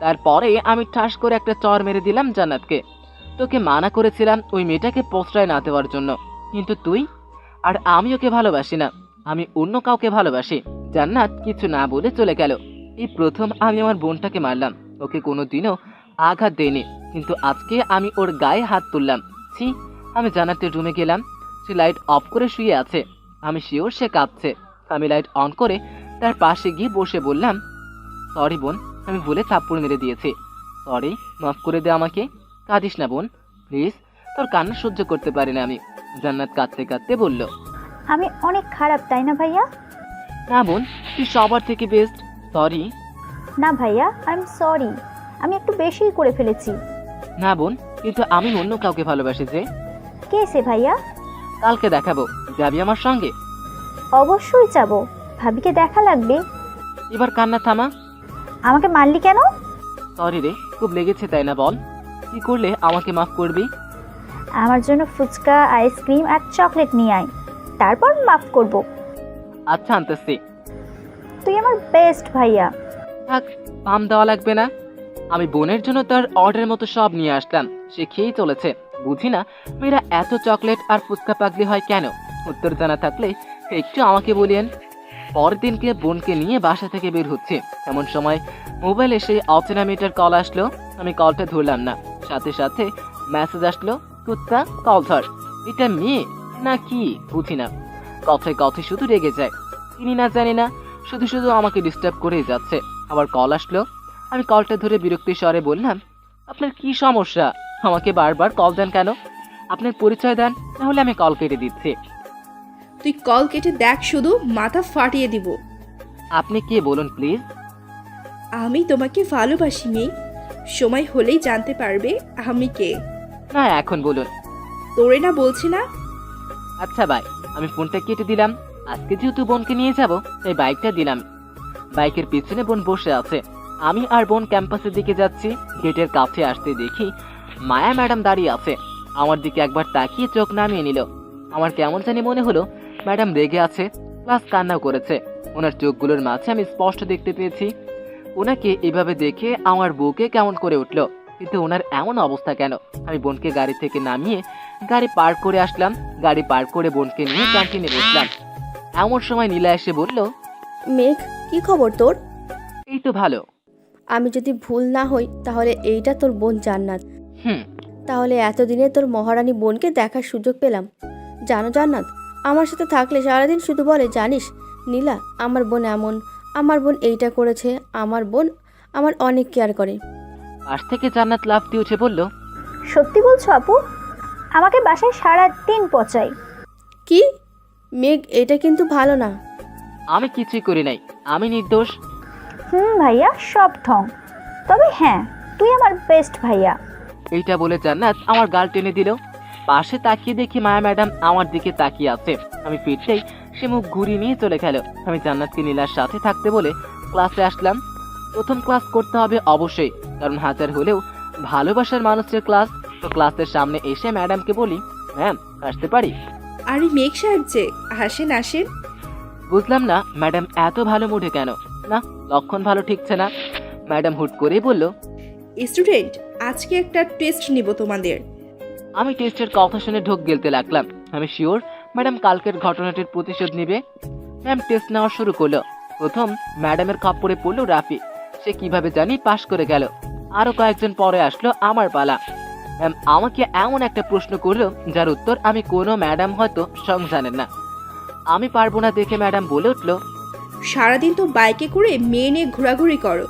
তারপরে আমি ঠাস করে একটা চর মেরে দিলাম জান্নাতকে। তোকে মানা করেছিলাম ওই মেয়েটাকে প্রশ্রয় না দেওয়ার জন্য, কিন্তু তুই... আর আমি ওকে ভালোবাসি না, আমি অন্য কাউকে ভালোবাসি। জান্নাত কিছু না বলে চলে গেল। এই প্রথম আমি আমার বোনটাকে মারলাম। ওকে কোনোদিনও আঘাত দেয়নি, কিন্তু আজকে আমি ওর গায়ে হাত তুললাম। ছি! আমি জান্নাতের রুমে গেলাম। সে লাইট অফ করে শুয়ে আছে। আমি শিওর সে কাঁদছে। আমি লাইট অন করে তার পাশে গিয়ে বসে বললাম, সরি বোন, আমি ভুলে থাপ্পড় মেরে দিয়েছি। সরি, মাফ করে দে আমাকে। কাঁদিস না বোন, প্লিজ। তোর কান্না সহ্য করতে পারি না আমি। জান্নাত কাঁদতে কাঁদতে বলল, আমি অনেক খারাপ তাই না ভাইয়া? না বোন, তুই সবার থেকে বেস্ট। সরি। না ভাইয়া, আই এম সরি, আমি একটু বেশিই করে ফেলেছি। না বোন, কিন্তু আমি অন্য কাউকে ভালোবাসি যে। কে সে ভাইয়া? কালকে দেখাবো, যাবি আমার সঙ্গে? অবশ্যই যাবো, ভাবিকে দেখা লাগবে। এবার কান্না থামা। আমাকে মারলি কেন? সরি রে, খুব লেগেছে তাই না? বল, কি করলে আমাকে মাফ করবি? আমার জন্য ফুচকা, আইসক্রিম আর চকলেট নিয়ে আয়, তারপর মাফ করব। আচ্ছা আনতেছি। তুই আমার বেস্ট ভাইয়া। থাক, পাম দেওয়া লাগবে না। আমি বোনের জন্য তার অর্ডার মতো সব নিয়ে আসলাম। সে খেয়েই চলেছে। বুঝি না মেয়েরা এত চকলেট আর ফুচকা পাগলি হয় কেন। উত্তর জানা থাকলে একটু আমাকে বলিয়েন। পরের দিনকে বোনকে নিয়ে বাসা থেকে বের হচ্ছে, এমন সময় মোবাইল এসে অচেনা মেয়েটার কল আসলো। আমি কলটা ধরলাম না, সাথে সাথে মেসেজ আসলো, কুত্তা কল ধর। এটা মেয়ে না কি বুঝি না, কথায় কথায় শুধু রেগে যায়। চিনি না জানি না, শুধু শুধু আমাকে ডিস্টার্ব করেই যাচ্ছে। আবার কল আসলো। আমি কলটা ধরে বিরক্তি স্বরে বললাম, আপনার কি সমস্যা? আমাকে বারবার কল দেন কেন? আপনার পরিচয় দেন, নাহলে আমি কল কেটে দিচ্ছি। তুই কল কেটে দেখ, শুধু মাথা ফাটিয়ে দিব। আপনি কে বলুন প্লিজ? আমি তোমাকে ভালোবাসি মেয়ে, সময় হলেই জানতে পারবে আমি কে। না এখন বলুন। তোরে না বলছি না। আচ্ছা ভাই, আমি ফোনটা কেটে দিলাম। আজকে যেহেতু বোনকে নিয়ে যাব, তাই বাইকটা দিলাম। বাইকের পিছনে বোন বসে আছে। আমি আর বোন ক্যাম্পাসের দিকে যাচ্ছি। গেটের কাছে আসতে দেখি মায়া ম্যাডাম দাঁড়িয়ে আছে। আমার দিকে একবার তাকিয়ে চোখ নামিয়ে নিল। আমার কেমন জানি মনে হলো ম্যাডাম রেগে আছে, প্লাস কান্নাও করেছে। ওনার চোখগুলোর মাঝে আমি স্পষ্ট দেখতে পেয়েছি। ওনাকে এভাবে দেখে আমার বুকে কেমন করে উঠল। কিন্তু ওনার এমন অবস্থা কেন? আমি বোনকে গাড়ি থেকে নামিয়ে গাড়ি পার্ক করে আসলাম। গাড়ি পার্ক করে বোনকে নিয়ে ক্যান্টিনে বসলাম। এমন সময় নীলা এসে বলল, মেঘ, কি খবর তোর? এই তো ভালো। আমি যদি ভুল না হই তাহলে এইটা তোর বোন জান্নাত। হুম। তাহলে এতদিনে তোর মহারানী বোনকে দেখার সুযোগ পেলাম। জানো জান্নাত, আমার সাথে থাকলে সারাদিন শুধু বলে, জানিস নীলা, আমার বোন এমন, আমার বোন এইটা করেছে, আমার বোন আমার অনেক কেয়ার করে। পাশ থেকে জান্নাত লাফ দিয়ে উঠে বলল, সত্যি বলছো আপু? আমাকে বাসায় সারাদিন পচাই। কি? মেঘ, এটা কিন্তু ভালো না। আমি কিছুই করি নাই, আমি নির্দোষ। ভাইয়া, সব ঠং। তবে হ্যাঁ, তুই আমার বেস্ট ভাইয়া। এইটা বলে জান্নাত আমার গাল টেনে দিল। পাশে তাকিয়ে দেখি মায়া ম্যাডাম আমার দিকে তাকিয়ে আছে। আমি ফিরতেই সে মুখ ঘুরিয়ে নিয়ে চলে গেল। আমি জান্নাতকে নীলার সাথে থাকতে বলে ক্লাসে আসলাম। প্রথম ক্লাস করতে হবে অবশ্যই, কারণ হাজার হলেও ভালোবাসার মানুষের ক্লাস। তো ক্লাসের সামনে এসে ম্যাডামকে বলি, ম্যাম আসতে পারি? আরে মেঘ সাহেব যে, আসেন আসেন। বুঝলাম না ম্যাডাম এত ভালো মুডে কেন। না, লক্ষণ ভালো ঠিকছে না। ম্যাডাম হুট করেই বলল, স্টুডেন্ট, আজকে একটা টেস্ট নিব তোমাদের। আমি টেস্টের কথা শুনে ঢোক গেলতে লাগলাম। আমি শিওর ম্যাডাম কালকের ঘটনাটির প্রতিশোধ নেবে। ম্যাম টেস্ট নেওয়া শুরু করলো। প্রথম ম্যাডামের খপ্পরে পড়ল রাফি। সে কিভাবে জানি পাশ করে গেল। আরো কয়েকজন পরে আসলো আমার পালা। ম্যাম আমাকে এমন একটা প্রশ্ন করলো যার উত্তর আমি কোনো ম্যাডাম হয়তো জানেন না। আমি পারবো না দেখে ম্যাডাম বলে উঠলো, সারাদিন তো বাইকে করে মেয়ে নিয়ে ঘোরাঘুরি করো,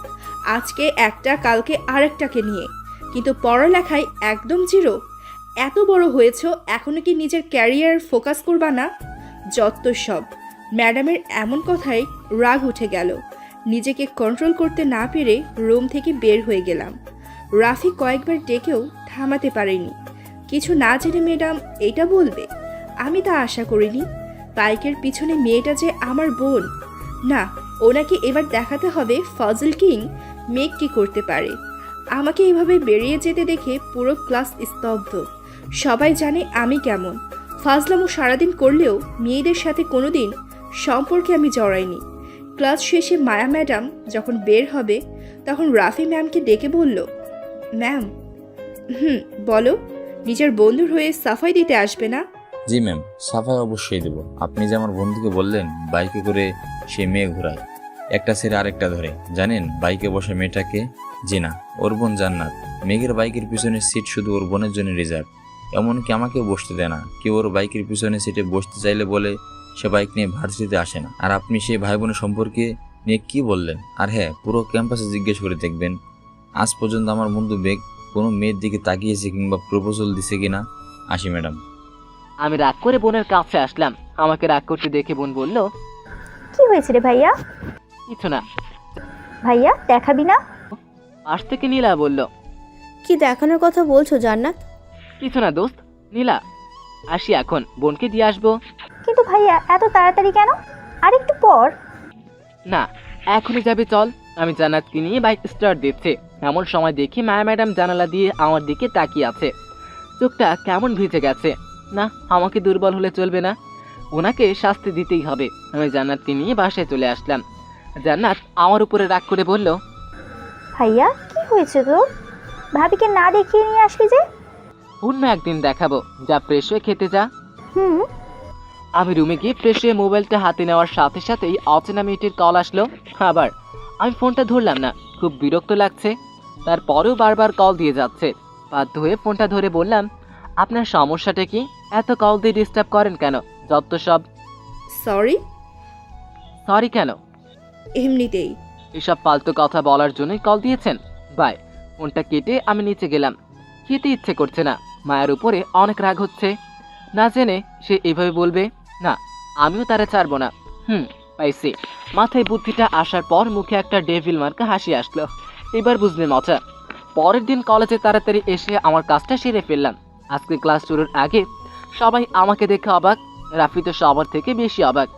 আজকে একটা কালকে আরেকটাকে নিয়ে, কিন্তু পড়ালেখায় একদম জিরো। এত বড় হয়েছো, এখনো কি নিজের ক্যারিয়ার ফোকাস করবা না? যত সব। ম্যাডামের এমন কথায় রাগ উঠে গেল। নিজেকে কন্ট্রোল করতে না পেরে রুম থেকে বের হয়ে গেলাম। রাফি কয়েকবার ডেকেও থামাতে পারেনি। কিছু না জেনে ম্যাডাম এটা বলবে, আমি তা আশা করিনি। বাইকের পিছনে মেয়েটা যে আমার বোন। না, ওনাকে এবার দেখাতে হবে ফজল কিং মেঘ কি করতে পারে। আমাকে এভাবে বেরিয়ে যেতে দেখে পুরো ক্লাস স্তব্ধ। সবাই জানে আমি কেমন। ফাজলামো সারাদিন করলেও মেয়েদের সাথে কোনোদিন সম্পর্কে আমি জড়াইনি। ক্লাস শেষে মায়া ম্যাডাম যখন বের হবে তখন রাফি ম্যামকে ডেকে বলল, ম্যাম। বলো, নিজের বন্ধুর হয়ে সাফাই দিতে আসবে না? জি ম্যাম, সাফাই অবশ্যই দেব। আপনি যে আমার বন্ধুকে বললেন বাইকে করে সে মেয়ে ঘোরায়, একটা ছেড়ে আরেকটা ধরে, জানেন বাইকে বসে মেয়েটাকে? জি না, ওর বোন জান্নাত। মেঘের বাইকের পিছনের সিট শুধু ওর বোনের জন্য রিজার্ভ। এমনকি আমাকেও বসতে দেয় না। কেউ ওর বাইকের পিছনে সিটে বসতে চাইলে বলে সে বাইক নিয়ে ভার্সিটিতে আসে না। আর আপনি সেই ভাই বোনের সম্পর্কে নিয়ে কি বললেন? আর হ্যাঁ, পুরো ক্যাম্পাসে জিজ্ঞেস করে দেখবেন আজ পর্যন্ত আমার বন্ধু মেঘ কোনো মেয়ের দিকে তাকিয়েছে কিংবা প্রপোজাল দিছে কিনা। আসি ম্যাডাম। আমি রাগ করে বোনের কাছে আসলাম। আমাকে রাগ করতে দেখে বোন বলল, কি হয়েছে রে ভাইয়া? কিছু না। ভাইয়া দেখাবি না? পাশ থেকে নীলা বলল, কি দেখানোর কথা বলছো জান্নাত? কিছু না দোস্ত। নীলা আসি এখন, বোনকে দিয়ে আসবো। কিন্তু ভাইয়া এত তাড়াতাড়ি কেন? আর একটু পর। না, এখনই যাবে, চল। আমি জান্নাতকে নিয়ে বাইক স্টার্ট দিচ্ছি। এমন সময় দেখি মায়া ম্যাডাম জানালা দিয়ে আমার দিকে তাকিয়ে আছে। চোখটা কেমন ভিজে গেছে। না, আমাকে দুর্বল হলে চলবে না, ওনাকে শাস্তি দিতেই হবে। আমি জান্নাতকে নিয়ে বাসায় চলে আসলাম। জান্নাত আমার উপরে রাগ করে বলল, ভাইয়া কি হয়েছে তোর? ভাবিকে না দেখিয়ে নিয়ে আসলি যে? অন্য একদিন দেখাবো, যা ফ্রেশ হয়ে খেতে যা। হুম। আমি রুমে গিয়ে ফ্রেশ হয়ে মোবাইলটা হাতে নেওয়ার সাথে সাথেই অচেনা মেয়েটির কল আসলো। আবার আমি ফোনটা ধরলাম না, খুব বিরক্ত লাগছে। তারপরেও বারবার কল দিয়ে যাচ্ছে। বাধ্য হয়ে ফোনটা ধরে বললাম, আপনার সমস্যাটা কি? এত কল দিয়ে ডিস্টার্ব করেন কেন? যত সব। সরি। সরি কেন? এমনিতেই। এসব ফালতু কথা বলার জন্যই কল দিয়েছেন? বাই। ফোনটা কেটে আমি নিচে গেলাম। খেতে ইচ্ছে করছে না। মায়ের উপরে অনেক রাগ হচ্ছে। না জেনে সে এভাবে বলবে, না আমিও তারা ছাড়বো না। পাইছি। মাথায় বুদ্ধিটা আসার পর মুখে একটা ডেভিল মার্কা হাসি আসলো। এবার বুঝবে মজা। পরের দিন কলেজে তাড়াতাড়ি এসে আমার কাজটা সেরে ফেললাম। আজকে ক্লাস শুরুর আগে সবাই আমাকে দেখে অবাক। রাফি তো সবার থেকে বেশি অবাক।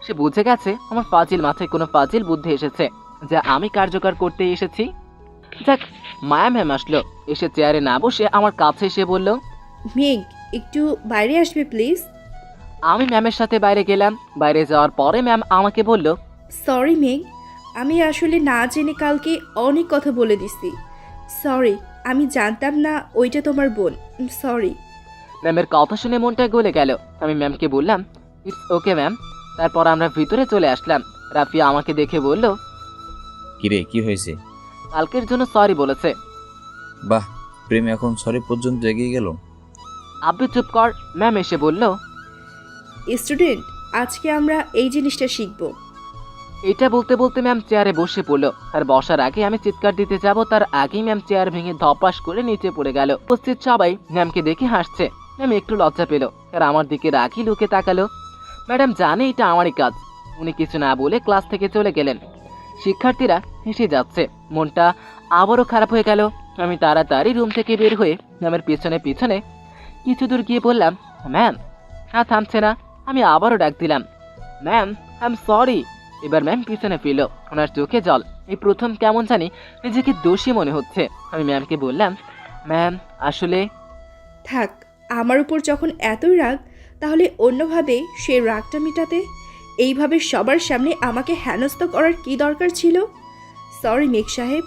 সে বুঝে গেছে আমার ফাজিল মাথায় কোনো ফাজিল বুদ্ধি এসেছে। যা আমি কার্যকর করতে এসেছি। যাক, মায়া ম্যাম আসলো। এসে চেয়ারে না বসে আমার কাছে এসে বলল, মেঘ, একটু বাইরে আসবে প্লিজ। আমি ম্যামের সাথে বাইরে গেলাম। বাইরে যাওয়ার পরে ম্যাম আমাকে বলল, সরি মেঘ, আমি আসলে না জেনে কালকে অনেক কথা বলে দিছি। সরি, আমি জানতাম না ওইটা তোমার বোন। সরি। ম্যামের কথা শুনে মনটা গলে গেল। আমি ম্যামকে বললাম, ইটস ওকে ম্যাম। তারপর আমরা ভিতরে চলে আসলাম। রাফিয়া আমাকে দেখে বলল, কিরে কি হয়েছে? কালকের জন্য সরি বলেছে। বাহ, প্রেম এখন সরি পর্যন্ত এগিয়ে গেল। আব্বু চুপ কর। ম্যাম এসে বলল, স্টুডেন্ট, আজকে আমরা এই জিনিসটা শিখব। এটা বলতে বলতে ম্যাম চেয়ারে বসে পড়লো। আর বসার আগে আমি চিৎকার দিতে যাব, তার আগেই ম্যাম চেয়ার ভেঙে ধপাস করে নিচে পড়ে গেল। উপস্থিত সবাই ম্যামকে দেখে হাসছে। ম্যাম একটু লজ্জা পেল আর আমার দিকে রাগি লুকে তাকালো। ম্যাডাম জানে এটা আমারই কাজ। উনি কিছু না বলে ক্লাস থেকে চলে গেলেন। শিক্ষার্থীরা হেসে যাচ্ছে। মনটা আবারও খারাপ হয়ে গেল। আমি তাড়াতাড়ি রুম থেকে বের হয়ে ম্যামের পিছনে পিছনে কিছু দূর গিয়ে বললাম, ম্যাম। হ্যাঁ, থামছে না। আমি আবারও ডাক দিলাম, ম্যাম আই এম সরি। এবার ম্যাম পিছনে ফিরল। ওনার চোখে জল। এই প্রথম কেমন জানি নিজেকে দোষী মনে হচ্ছে। আমি ম্যামকে বললাম, ম্যাম আসলে। থাক, আমার উপর যখন এতই রাগ, তাহলে অন্যভাবে সেই রাগটা মেটাতে এইভাবে সবার সামনে আমাকে হেনস্থা করার কি দরকার ছিল? সরি মেঘ সাহেব।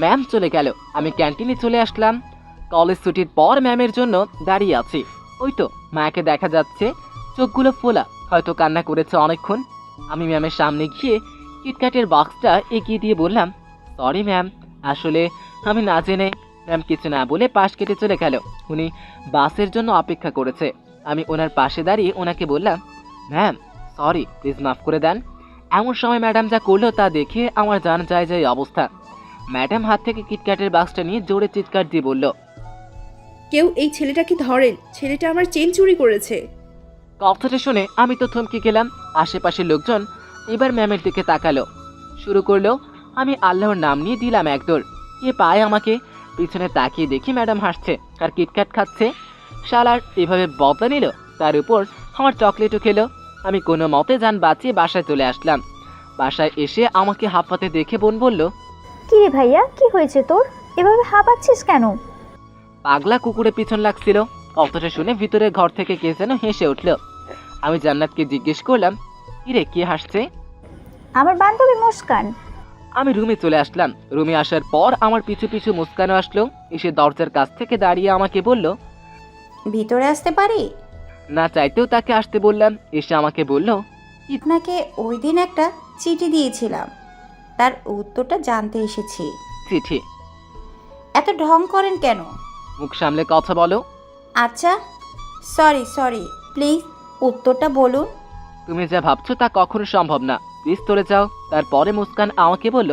ম্যাম চলে গেল। আমি ক্যান্টিনে চলে আসলাম। কলেজ ছুটির পর ম্যামের জন্য দাঁড়িয়ে আছি। ওই তো মায়াকে দেখা যাচ্ছে, চোখগুলো ফোলা, হয়তো কান্না করেছে অনেকক্ষণ। আমি ম্যামের সামনে গিয়ে কিটক্যাটের বক্সটা এগিয়ে দিয়ে বললাম, সরি ম্যাম, আসলে আমি না জেনে। ম্যাম কিছু না বলে পাশ কেটে চলে গেল। উনি বাসের জন্য অপেক্ষা করেছে। আমি ওনার পাশে দাঁড়িয়ে ওনাকে বললাম, ম্যাম সরি, প্লিজ মাফ করে দেন। এমন সময় ম্যাডাম যা করলো তা দেখে আমার জান যায় যায় অবস্থা। ম্যাডাম হাত থেকে কিটক্যাটের বাক্সটা নিয়ে জোরে চিৎকার দিয়ে বলল, কেউ এই ছেলেটাকে ধরেন, ছেলেটা আমার চেন চুরি করেছে। কথাটা শুনে আমি তো থমকে গেলাম। আশেপাশের লোকজন এবার ম্যামের দিকে তাকালো, শুরু করলো। আমি আল্লাহর নাম নিয়ে দিলাম এক দৌড়। কে পায় আমাকে। পিছনে তাকিয়ে দেখি ম্যাডাম হাসছে আর কিটক্যাট খাচ্ছে। শালার এভাবে বদলা নিল, তার উপর আমার চকলেটও খেলো। আমি কোনো মতে যান বাঁচিয়ে বাসায় চলে আসলাম। বাসায় এসে আমাকে হাঁপাতে দেখে বোন বলল, কি রে ভাইয়া, কি হয়েছে তোর? এভাবে হাঁপাচ্ছিস কেন? পাগলা কুকুরে পিছন লাগছিল। কথাটা শুনে ভিতরে ঘর থেকে কে যেন হেসে উঠল। আমি জান্নাতকে জিজ্ঞেস করলাম, কিরে কে হাসছে? আমার বান্ধবী মুস্কান। আমি রুমে চলে আসলাম। রুমে আসার পর আমার পিছু পিছু মুস্কানও আসলো। এসে দরজার কাছ থেকে দাঁড়িয়ে আমাকে বলল, ভিতরে আসতে পারি? না চাইতেও তাকে আসতে বললাম। এসে আমাকে বলল, আপনাকে ওই দিন একটা চিঠি দিয়েছিলাম, তার উত্তরটা জানতে এসেছি। চিঠি? এত ঢং করেন কেন? মুখ সামলে কথা বলো। আচ্ছা, সরি প্লিজ উত্তরটা বলুন। তুমি যা ভাবছো তা কখনো সম্ভব না। প্লিজ চলে যাও। তারপরে মুস্কান আমাকে বলল,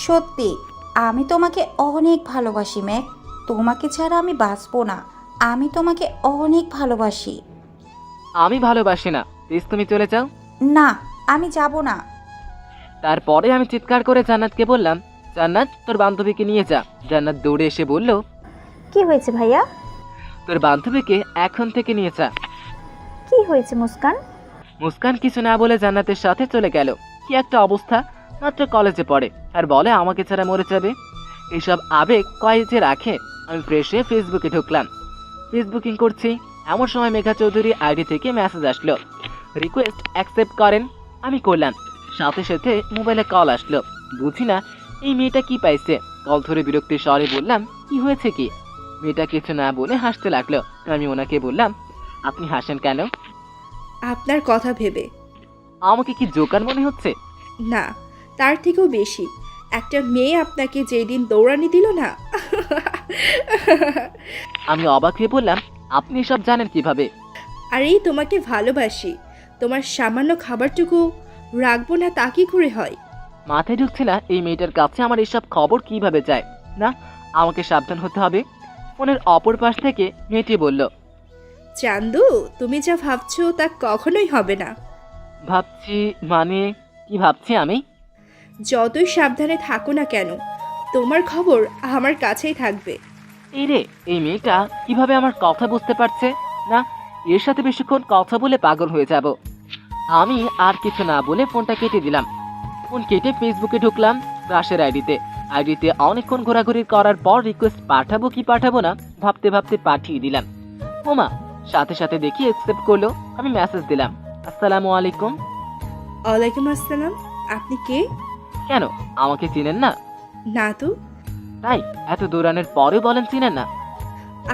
সত্যি আমি তোমাকে অনেক ভালোবাসি মেঘ। তোমাকে ছাড়া আমি বাঁচবো না। আমি তোমাকে অনেক ভালোবাসি। আমি ভালোবাসি না, প্লিজ তুমি চলে যাও। না, আমি যাব না। তারপরে আমি চিৎকার করে জান্নাতকে বললাম, জান্নাত তোর বান্ধবীকে নিয়ে যা। জান্নাত দৌড়ে এসে বলল, কি হয়েছে ভাইয়া? তোর বান্ধবীকে এখন থেকে নিয়ে যা। কি হয়েছে মুস্কান? মুস্কান কিছু না বলে জান্নাতের সাথে চলে গেল। কি একটা অবস্থা! মাত্র কলেজে পড়ে আর বলে আমাকে ছাড়া মরে যাবে। এইসব আবেগ কয়েছে রাখে। আমি ফ্রেশ হয়ে ফেসবুকে ঢুকলাম। ফেসবুকিং করছি, এমন সময় মেঘা চৌধুরী আইডি থেকে মেসেজ আসলো, রিকোয়েস্ট অ্যাকসেপ্ট করেন। আমি করলাম। সাথে সাথে মোবাইলে কল আসলো। বুঝি না এই মেয়েটা কি পাইছে। কল ধরে বিরক্তির স্বরে বললাম, কি হয়েছে কি? মেয়েটা কিছু না বলে হাসতে লাগলো। আমি ওনাকে বললাম, আপনি হাসেন কেন? আপনার কথা ভেবে। আমাকে কি জোকার মনে হচ্ছে? না, তার থেকেও বেশি। একটা মেয়ে আপনাকে যেদিন দৌড়ানি দিল না। আমি অবাক হয়ে বললাম, আপনি এসব জানেন কিভাবে? আরে তোমাকে ভালোবাসি। তোমার সামান্য খাবারটুকু রাখবো না তা কি করে হয়? মাথায় ঢুকছে না এই মেয়েটার কাছে আমার এসব খবর কিভাবে যায়। না, আমাকে সাবধান হতে হবে। ফোনের অপর পাশ থেকে মেয়েটি বলল, চান্দু, তুমি যা ভাবছো তা কখনোই হবে না। ভাবছি মানে? কি ভাবছি আমি? যতই সাবধানে থাকো না কেন, তোমার খবর আমার কাছেই থাকবে। এই রে, এই মেয়েটা কিভাবে আমার কথা বুঝতে পারছে? না, এর সাথে বেশিক্ষণ কথা বলে পাগল হয়ে যাব। আমি আর কিছু না বলে ফোনটা কেটে দিলাম। ফোন কেটে ফেসবুকে ঢুকলাম। ক্রাশের আইডিতে অনেকক্ষণ ঘোরাঘুরি করার পর রিকোয়েস্ট পাঠাবো কি পাঠাবো না ভাবতে ভাবতে পাঠিয়ে দিলাম। ওমা, সাথে সাথে দেখি অ্যাকসেপ্ট করলো। আমি মেসেজ দিলাম, আসসালামু আলাইকুম। ওয়ালাইকুম আসসালাম। আপনি কে? কেন, আমাকে চিনেন না? না তো। তাই এত দৌড়ানোর পরেও বলেন চিনেন না?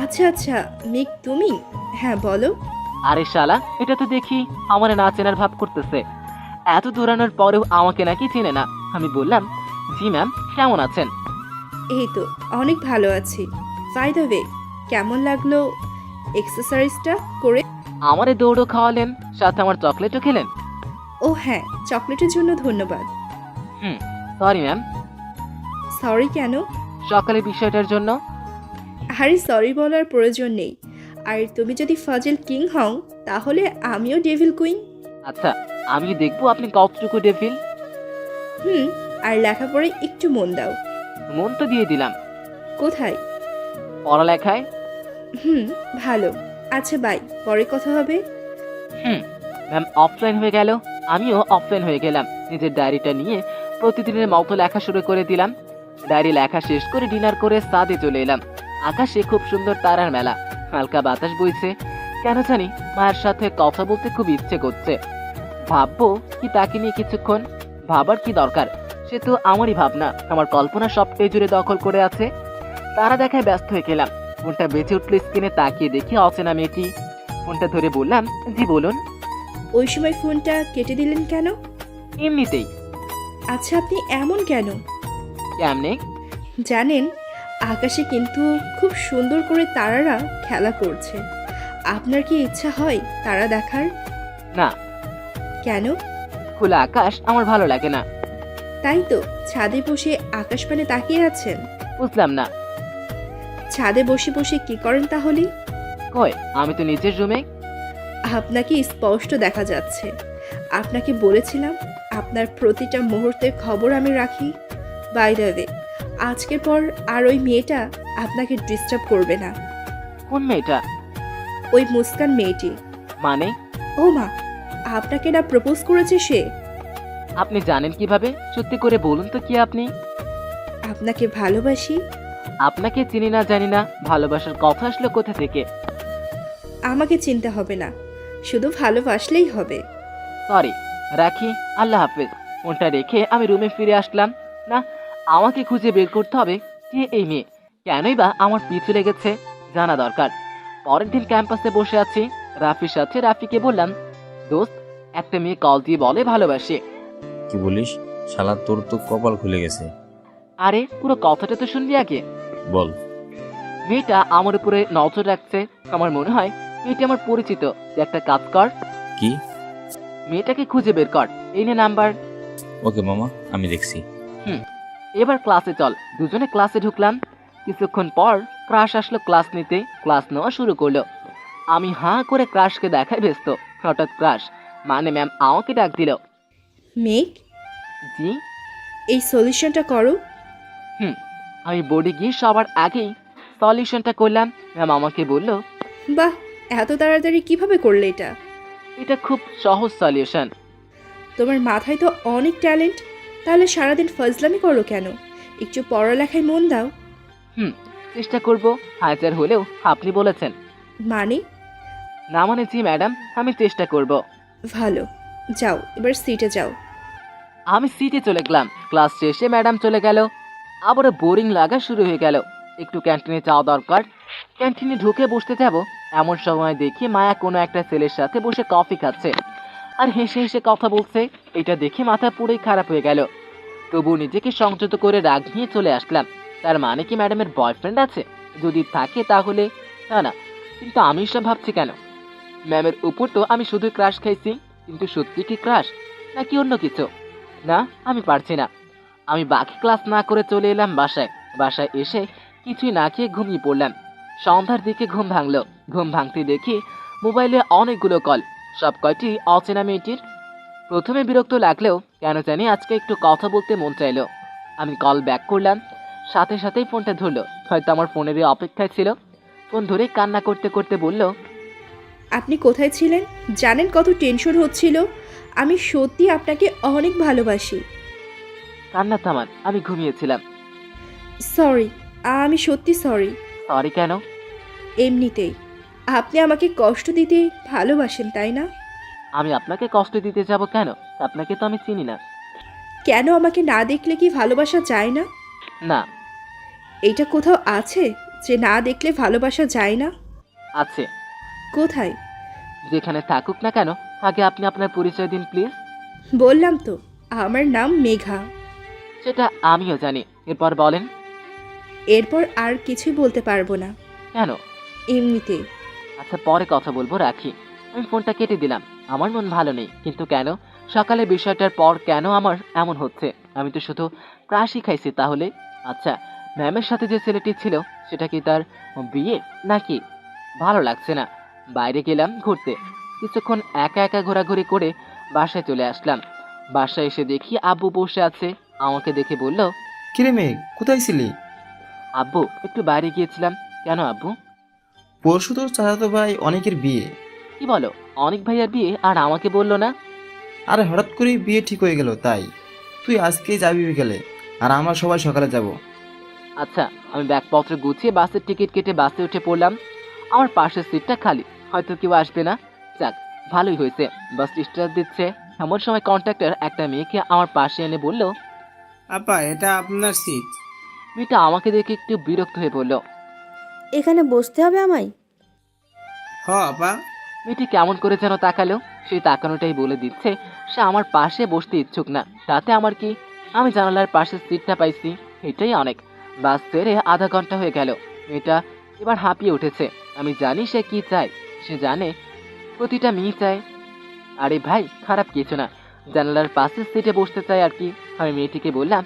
আচ্ছা আচ্ছা, মেঘ তুমি? হ্যাঁ বলো। আরে শালা, এটা তো দেখি আমার না চেনার ভাব করতেছে। এত দৌড়ানোর পরেও আমাকে নাকি চিনে না। আমি বললাম, জি ম্যাম, কেমন আছেন? এই তো অনেক ভালো আছি। বাই দ্য ওয়ে, কেমন লাগলো এক্সারসাইজটা করে? আমারে দৌড়ও খাওয়ালেন, সাথে আমার চকলেটও খেলেন। ও হ্যাঁ, চকলেটের জন্য ধন্যবাদ। Sorry ma'am. সরি কেন? সকালের বিষয়টার জন্য। আরে সরি বলার প্রয়োজন নেই। আর তুমি যদি ফাজিল কিং হও তাহলে আমিও ডেভিল কুইন। আচ্ছা, আমি দেখবো আপনি কতটুকু ডেভিল। আর লেখাপড়ায় একটু মন দাও। মন তো দিয়ে দিলাম। কোথায়? পড়ালেখায়। ভালো। আচ্ছা বাই, পরে কথা হবে। ম্যাম অফলাইন হয়ে গেল, আমিও অফলাইন হয়ে গেলাম। নিজের ডায়েরিটা নিয়ে প্রতিদিনের মতো লেখা শুরু করে দিলাম। ডায়েরি লেখা শেষ করে ডিনার করে ছাদে চলে এলাম। আকাশে খুব সুন্দর তারার মেলা, হালকা বাতাস বইছে। কেন জানি মায়ের সাথে কথা বলতে খুব ইচ্ছে করছে। ভাববো কি তাকে নিয়ে কিছুক্ষণ। ভাবার কি দরকার, সে তো আমারই ভাবনা, আমার কল্পনা সবটাই জুড়ে দখল করে আছে। তারা দেখায় ব্যস্ত হয়ে গেলাম। ফোনটা বেঁচে উঠলো, স্ক্রিনে তাকিয়ে দেখি অচেনা মেয়েটি। ফোনটা ধরে বললাম, জি বলুন। ওই সময় ফোনটা কেটে দিলেন কেন? এমনিতেই। আচ্ছা আপনি এমন কেন? কেমনে? জানেন, আকাশে কিন্তু খুব সুন্দর করে তারারা খেলা করছে। আপনার কি ইচ্ছা হয় তারা দেখার? না। কেন? খোলা আকাশ আমার ভালো লাগে না। তাই তো ছাদে বসে আকাশ পানে তাকিয়ে আছেন। বুঝলাম না। ছাদে বসে বসে কি করেন তাহলে? কই, আমি তো নিজের রুমে। আপনাকে স্পষ্ট দেখা যাচ্ছে। আপনাকে বলেছিলাম আপনার প্রতিটা মুহূর্তের খবর আমি রাখি। বাই দ্য ওয়ে, আজকের পর আর ওই মেয়েটা আপনাকে ডিস্টার্ব করবে না। কোন মেয়েটা? ওই মুস্কান মেয়েটি। মানে? ও মা, আপনাকে না প্রপোজ করেছে সে? আপনি জানেন কিভাবে? সত্যি করে বলুন তো কি আপনি? আপনাকে ভালোবাসি। আপনাকে চিনি না জানি না, ভালোবাসার কথা আসলো কোথা থেকে? আমাকে চিনতে হবে না, শুধু ভালোবাসলেই হবে। সরি, রাখি, আল্লাহ হাফেজ। ফোনটা রেখে আমি রুমে ফিরে আসলাম। না, আমাকে খুঁজে বের করতে হবে কে এই মেয়ে, কেনই বা আমার পিছু লেগেছে, জানা দরকার। পরের দিন ক্যাম্পাসে বসে আছি রাফির সাথে। রাফিকে বললাম, দোস্ত, একটা মেয়ে কল দিয়ে বলে ভালোবাসে। কি বলিস? শালা, তোর তো কপাল খুলে গেছে। আরে পুরো কথাটা তো শুনবি আগে। বল। মেয়েটা আমার উপরে নজর রাখছে। আমার মনে হয় মেয়েটি আমার পরিচিত। তুই একটা কাজ কর। কি? মেয়েটাকে খুঁজে বের কর। এই নে নাম্বার। ওকে মামা, আমি দেখছি। এবার ক্লাসে চল। দুজনে ক্লাসে ঢুকলাম। কিছুক্ষণ পর ক্রাশ আসলো ক্লাস নিতে। ক্লাস নেওয়া শুরু করলো। আমি হাঁ করে ক্রাশকে দেখাই ব্যস্ত। হঠাৎ ক্রাশ মানে ম্যাম আমাকে ডাক দিল। মেঘ, জি। এই সলিউশনটা করো। আমি বোর্ডে গিয়ে সবার আগেই সলিউশনটা করলাম। ম্যাম আমাকে বলল, বাহ, এত তাড়াতাড়ি কিভাবে করলে এটা? এটা খুব সহজ সলিউশন। তোমার মাথায় তো অনেক ট্যালেন্ট। তাহলে সারাদিন ফজলামি করো কেন? একটু পড়ালেখায় মন দাও। চেষ্টা করব, হাজার হলেও আপনি বলেছেন। মানে? না মানে জি ম্যাডাম, আমি চেষ্টা করব। ভালো, যাও এবার সিটে যাও। আমি সিটে চলে গেলাম। ক্লাস শেষে ম্যাডাম চলে গেল। আবারও বোরিং লাগা শুরু হয়ে গেল। একটু ক্যান্টিনে যাওয়া দরকার। ক্যান্টিনে ঢুকে বসতে যাব, এমন সময় দেখি মায়া কোনো একটা ছেলের সাথে বসে কফি খাচ্ছে আর হেসে হেসে কথা বলছে। এটা দেখে মাথা পুরোই খারাপ হয়ে গেল। তবু নিজেকে সংযত করে রাগ নিয়ে চলে আসলাম। তার মানে কি ম্যাডামের বয়ফ্রেন্ড আছে? যদি থাকে তাহলে না না, কিন্তু আমি সব ভাবছি কেন? ম্যামের উপর তো আমি শুধু ক্রাশ খাইছি, কিন্তু সত্যি কি ক্রাশ নাকি অন্য কিছু? না, আমি পারছি না। আমি বাকি ক্লাস না করে চলে এলাম বাসায়। বাসায় এসে কিছুই না খেয়ে ঘুমিয়ে পড়লাম। সন্ধ্যার দিকে ঘুম ভাঙলো। ঘুম ভাঙতে দেখি মোবাইলে অনেকগুলো কল, সব কয়টি অচেনা মেয়েটির। প্রথমে বিরক্ত লাগলেও কেন জানি আজকে একটু কথা বলতে মন চাইলো। আমি কল ব্যাক করলাম, সাথে সাথেই ফোনটা ধরলো। হয়তো আমার ফোনের অপেক্ষায় ছিল। ফোন ধরে কান্না করতে করতে বলল, আপনি কোথায় ছিলেন? জানেন কত টেনশন হচ্ছিল? আমি সত্যি আপনাকে অনেক ভালোবাসি। কান্না থামান, আমি ঘুমিয়েছিলাম। সরি, আমি সত্যি সরি। সরি কেন? এমনিতেই আপনি আমাকে কষ্ট দিতে ভালোবাসেন, তাই না? আমি আপনাকে কষ্ট দিতে যাব কেন? আপনাকে তো আমি চিনি না। কেন আমাকে না দেখলে কি ভালোবাসা যায় না? না। এইটা কোথাও আছে যে না দেখলে ভালোবাসা যায় না? আছে। কোথায়? যেখানে থাকুক না কেন, আগে আপনি আপনার পরিচয় দিন প্লিজ। বললাম তো, আমার নাম মেঘা। সেটা আমিও জানি, এরপর বলেন। এরপর আর কিছুই বলতে পারবো না। কেন? এমনিতেই। আচ্ছা, পরে কথা বলবো, রাখি। আমি ফোনটা কেটে দিলাম। আমার মন ভালো নেই, কিন্তু কেন? সকালে বিষয়টার পর কেন আমার এমন হচ্ছে? আমি তো শুধু ক্রাশই খাইছি তাহলে। আচ্ছা, ম্যামের সাথে যে ছেলেটি ছিল সেটা কি তার বিয়ে নাকি? ভালো লাগছে না। বাইরে গেলাম ঘুরতে, কিছুক্ষণ একা একা ঘোরাঘুরি করে বাসায় চলে আসলাম। বাসায় এসে দেখি আব্বু বসে আছে। আমাকে দেখে বলল, কিরে মেঘ, কোথায় ছিলি? আব্বু একটু বাইরে গিয়েছিলাম। কেন আব্বু? পরশু তোর চাচাতো ভাই অনেকের বিয়ে। কি বলো? অনেক ভাইয়ার বিয়ে আর আমাকে বললো না? আরে হঠাৎ করেই বিয়ে ঠিক হয়ে গেল, তাই তুই আজকেই যাবি বিকেলে, আর আমরা সবাই সকালে যাব। আচ্ছা, আমি ব্যাগপত্র গুছিয়ে বাসের টিকিট কেটে বাসে উঠে পড়লাম। আমার পাশের সিটটা খালি, হয়তো কেউ আসবে না। যাক, ভালোই হয়েছে। বাস স্টার্ট দিচ্ছে এমন সময় কন্ট্রাক্টর একটা মেয়েকে আমার পাশে এনে বলল, আপা, এটা আপনার সিট। মেয়েটা আমাকে দেখে একটু বিরক্ত হয়ে বলল, এখানে বসতে হবে আমায়? হ আপা। মেয়েটি কেমন করে যেন তাকালো। সেই তাকানোটাই বলে দিচ্ছে সে আমার পাশে বসতে ইচ্ছুক না। তাতে আমার কি? আমি জানালার পাশের সিটটা পাইছি, এটাই অনেক। বাস ছেড়ে আধা ঘন্টা হয়ে গেল। মেয়েটা এবার হাঁপিয়ে উঠেছে। আমি জানি সে কি চায়। সে জানে প্রতিটা মেয়ে চায়। আরে ভাই, খারাপ কিছু না, জানালার পাশের সিটে বসতে চাই আর কি। আমি মেয়েটিকে বললাম,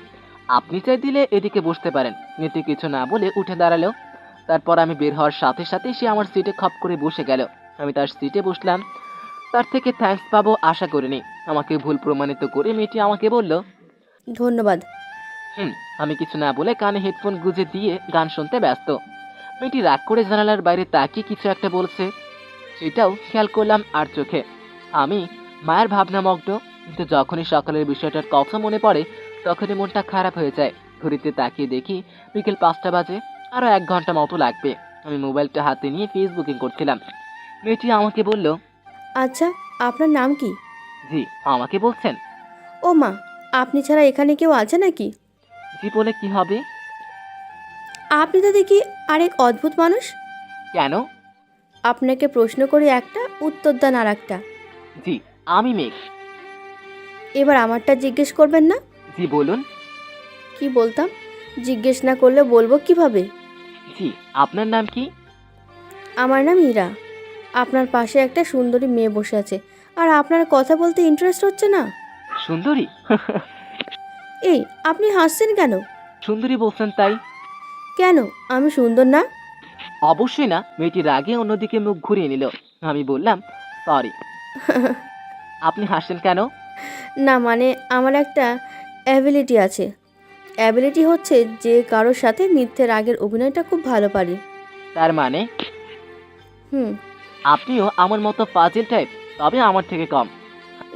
আপনি চাই দিলে এদিকে বসতে পারেন। মেয়েটি কিছু না বলে উঠে দাঁড়ালো। তারপর আমি বের হওয়ার সাথে সাথে সে আমার সিটে খপ করে বসে গেল। আমি তার সিটে বসলাম। তার থেকে থ্যাঙ্কস পাবো আশা করিনি। আমাকে ভুল প্রমাণিত করে মেয়েটি আমাকে বলল, ধন্যবাদ। আমি কিছু না বলে কানে হেডফোন গুঁজে দিয়ে গান শুনতে ব্যস্ত। মেয়েটি রাগ করে জানালার বাইরে তাকিয়ে কিছু একটা বলছে, সেটাও খেয়াল করলাম আর চোখে। আমি মায়ের ভাবনামগ্ন, কিন্তু যখনই সকালের বিষয়টার কথা মনে পড়ে তখনই মনটা খারাপ হয়ে যায়। ঘড়িতে তাকিয়ে দেখি বিকেল 5টা বাজে। আরও 1 ঘন্টা মতো লাগবে। আমি মোবাইলটা হাতে নিয়ে ফেসবুকিং করছিলাম। মেয়েটি আমাকে বলল, আচ্ছা, আপনার নাম কি? জি। আমাকে বলছেন? ও মা, আপনি ছাড়া এখানে কেউ আছে নাকি? জি বলে কি হবে? আপনি তো দেখি আরেক অদ্ভুত মানুষ। কেন? আপনাকে প্রশ্ন করি একটা, উত্তর দেন আর একটা। জি, আমি মেঘ। এবার আমারটা জিজ্ঞেস করবেন না? জি বলুন। কি বলতাম? জিজ্ঞেস না করলে বলবো কিভাবে? জি, আপনার নাম কি? আমার নাম ইরা। আপনার পাশে একটা সুন্দরী মেয়ে বসে আছে, আর আপনার কথা বলতে ইন্টারেস্ট হচ্ছে না? সুন্দরী? এই, আপনি হাসছেন কেন? সুন্দরী বলছেন তাই? কেন, আমি সুন্দর না? অবশ্যই না। মেয়েটি রাগে অন্যদিকে মুখ ঘুরিয়ে নিল। আমি বললাম, সরি। আপনি হাসছেন কেন? না মানে, আমার একটা অ্যাবিলিটি আছে। অ্যাবিলিটি হচ্ছে যে কারোর সাথে মিথ্যে রাগের অভিনয়টা খুব ভালো পারি। তার মানে হুম। আপনিও আমার মতো ফাজিল টাইপ, তবে আমার থেকে কম।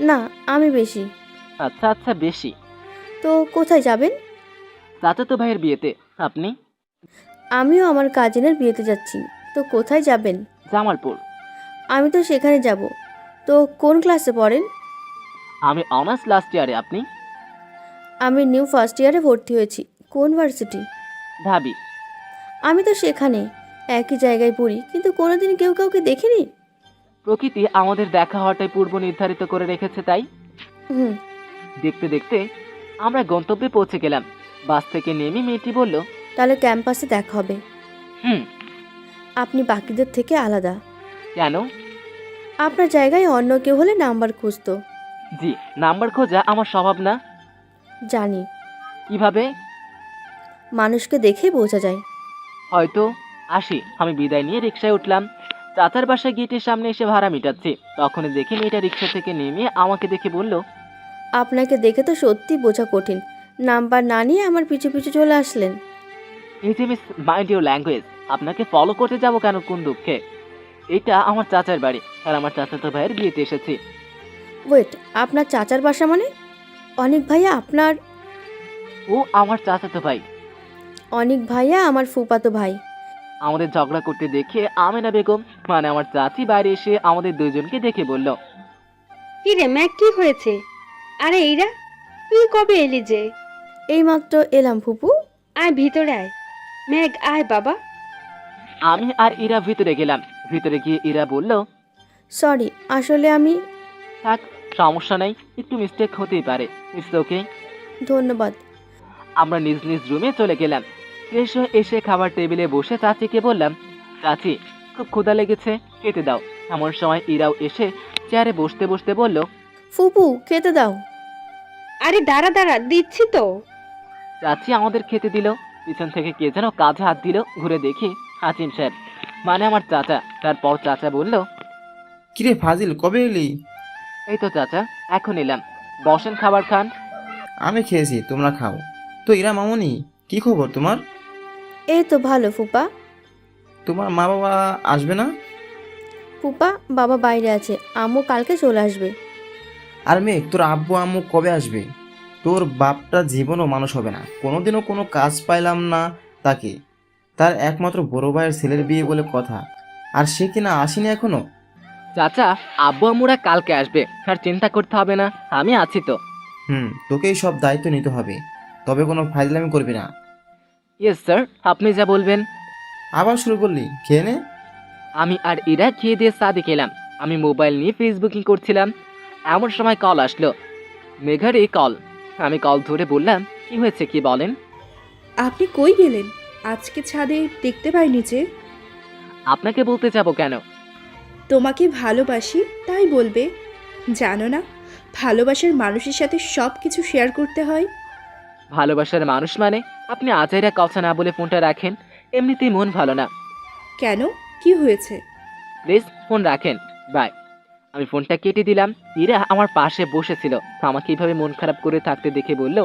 না, আমি বেশি। আচ্ছা আচ্ছা, বেশি। তো কোথায় যাবেন? চাচাতো ভাইয়ের বিয়েতে। আপনি? আমিও আমার কাজিনের বিয়েতে যাচ্ছি। তো কোথায় যাবেন? জামালপুর। আমি তো সেখানে যাব। তো কোন ক্লাসে পড়েন? আমি অনার্স লাস্ট ইয়ারে। আপনি? আমি নিউ ফার্স্ট ইয়ারে ভর্তি হয়েছি। কোন ভার্সিটি? ঢাবি। আমি তো সেখানে একই জায়গায় পড়ি, কিন্তু কোনোদিন কেউ কাউকে দেখিনি। প্রকৃতি আমাদের দেখা হওয়াটাই পূর্ব নির্ধারিত করে রেখেছে, তাই। হুম। দেখতে দেখতে আমরা গন্তব্যে পৌঁছে গেলাম। বাস থেকে নেমে মেয়েটি বলল, তাহলে ক্যাম্পাসে দেখা হবে। হুম। আপনি বাকিদের থেকে আলাদা। কেন? আপনার জায়গায় অন্য কেউ হলে নাম্বার খুঁজতো। জি, নাম্বার খোঁজা আমার স্বভাব না। জানি। কিভাবে? মানুষকে দেখে বোঝা যায়। হয়তো। আসি। আমি বিদায় নিয়ে রিকশায় উঠলাম। চাচার বাসায় গেটের সামনে এসে ভাড়া মেটাচ্ছি। তখনই দেখি মেয়েটা রিকশা থেকে নেমে আমাকে দেখে বলল, আপনাকে দেখে তো সত্যি বোঝা কঠিন। নাম্বার না নিয়ে আমার পিছু পিছু চলে আসলেন। এই যে মিস, মাইন্ড ইউর ল্যাঙ্গুয়েজ। আপনাকে ফলো করতে যাব কেন, কোন দুঃখে? এটা আমার চাচার বাড়ি, আর আমার চাচাতো ভাইয়ের বিয়েতে এসেছি। ওয়েট, আপনার চাচার বাসা মানে? অনেক ভাইয়া আপনার? ও আমার চাচাতো ভাই। অনেক ভাইয়া আমার ফুপাতো ভাই। আমাদের ঝগড়া করতে দেখে আমেনা বেগম মানে আমার চাচি বাইরে এসে আমাদের দুজনকে দেখে বলল, কি রে ম্যাক, কি হয়েছে? আরে এইরা, তুই কবে এলি যে? এইমাত্র এলাম ফুপু। আয় ভিতরে আয়। ম্যাগ আয় বাবা। আমি আর ইরা ভিতরে গেলাম। ভিতরে গিয়ে ইরা বলল, সরি, আসলে আমি। থাক, সমস্যা নাই, একটু মিস্টেক হতেই পারে, ইটস ওকে। ধন্যবাদ। আমরা নিজ নিজ রুমে চলে গেলাম। ফ্রেশ হয়ে এসে খাবার টেবিলে বসে চাচিকে বললাম, চাচি খুব ক্ষুধা লেগেছে, খেতে দাও। এমন সময় ইরাও এসে চেয়ারে বসতে বসতে বলল, ফুপু খেতে দাও। আরে দাঁড়া দাঁড়া, দিচ্ছি তো। চাচি আমাদের খেতে দিল। পিছন থেকে কে যেন কাঁধে হাত দিল, ঘুরে দেখি হাসিম সাহেব মানে আমার চাচা। তারপর চাচা বলল, কিরে ফাজিল, কবে এলি? এই তো চাচা, এখন এলাম, বসেন খাবার খান। আমি খেয়েছি, তোমরা খাও। তো ইরা মামুনি, কি খবর তোমার? এই তো ভালো ফুপা। তোমার মা বাবা আসবে না? ফুপা, বাবা বাইরে আছে, আম্মু কালকে চলে আসবে। আর মেয়ে, তোর আব্বু আম্মু কবে আসবে? তোর বাপটা জীবনও মানুষ হবে না, কোনোদিনও কোনো কাজ পাইলাম না তাকে। তার একমাত্র বড় ভাইয়ের ছেলের বিয়ে বলে কথা, আর সে কিনা আসেনি এখনো। চাচা, আব্বু আম্মুরা কালকে আসবে, আর চিন্তা করতে হবে না, আমি আছি তো। তোকেই সব দায়িত্ব নিতে হবে, তবে কোনো ফাইজলামি করবি না। ইয়েস স্যার, আপনি যা বলবেন। আবার শুরু করলি, খেয়ে নে। আমি আর ইরা খেয়ে দিয়ে সাদে গেলাম। আমি মোবাইল নিয়ে ফেসবুকিং করছিলাম, এমন সময় কল আসলো। মেঘারই কল। আমি কল ধরে বললাম, কি হয়েছে, কি বলেন? আপনি কই গেলেন? আজকে ছাদে দেখতে পাইনি যে। আপনাকে বলতে যাব কেন? তোমাকে ভালোবাসি তাই বলবে। জানো না, ভালোবাসার মানুষের সাথে সব কিছু শেয়ার করতে হয়। ভালোবাসার মানুষ মানে? আপনি আজাইরা কথা না বলে ফোনটা রাখেন, এমনিতেই মন ভালো না। কেন, কি হয়েছে? প্লিজ ফোন রাখেন, বাই। আমি ফোনটা কেটে দিলাম। ইরা আমার পাশে বসেছিল, আমাকে এইভাবে মন খারাপ করে থাকতে দেখে বলল,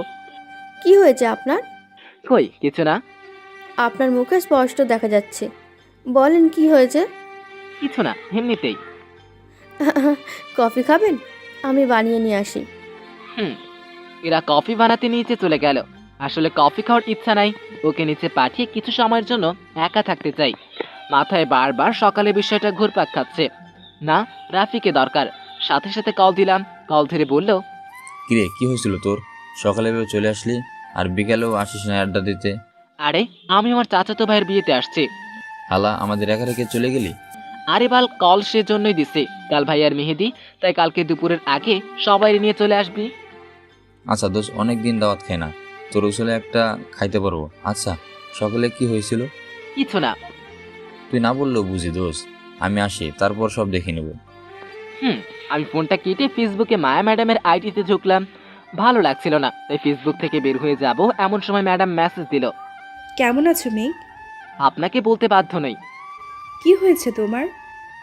কি হয়েছে আপনার? কই কিছু না। আপনার মুখে স্পষ্ট দেখা যাচ্ছে, বলেন কি হয়েছে? কিছু না, এমনিতেই। কফি খাবেন? আমি বানিয়ে নিয়ে আসি। এরা কফি বানাতে নিচে চলে গেল। আসলে কফি খাওয়ার ইচ্ছা নাই, ওকে নিচে পাঠিয়ে কিছু সময়ের জন্য একা থাকতে চাই। মাথায় বারবার সকালে বিষয়টা ঘুরপাক খাচ্ছে। না, রাফিকে দরকার। সাথে সাথে কল দিলাম। কল ধরে বলল, কিরে, কি হয়েছিল তোর? সকালে ভেবে চলে আসলি, আর বিকালেও আসিস না আড্ডা দিতে। আরে আমি আমার চাচাতো ভাইয়ের বিয়েতে আসছি। হালা, আমাদের একা রেখে চলে গেলি? আরে বাল, কল সেজন্যই দিছি, কাল ভাইয়ার মেহেদি, তাই কালকে দুপুরের আগে সবাই নিয়ে চলে আসবি। আচ্ছা দোষ, অনেক দিন দাওয়াত খাই না, তোর উসলে একটা খাইতে পারবো। আচ্ছা, সকালে কি হয়েছিল? কিছু না। তুই না বললেও বুঝি দোষ। আমি আসি, তারপর সব দেখে নেব। আমি ফোনটা কেটে ফেসবুকে মায়া ম্যাডামের আইডিতে ঢুকলাম। ভালো লাগছিল না, তাই ফেসবুক থেকে বের হয়ে যাব এমন সময় ম্যাডাম মেসেজ দিল, কেমন আছো মেঘ? আপনাকে বলতে বাধ্য নই। কি হয়েছে তোমার?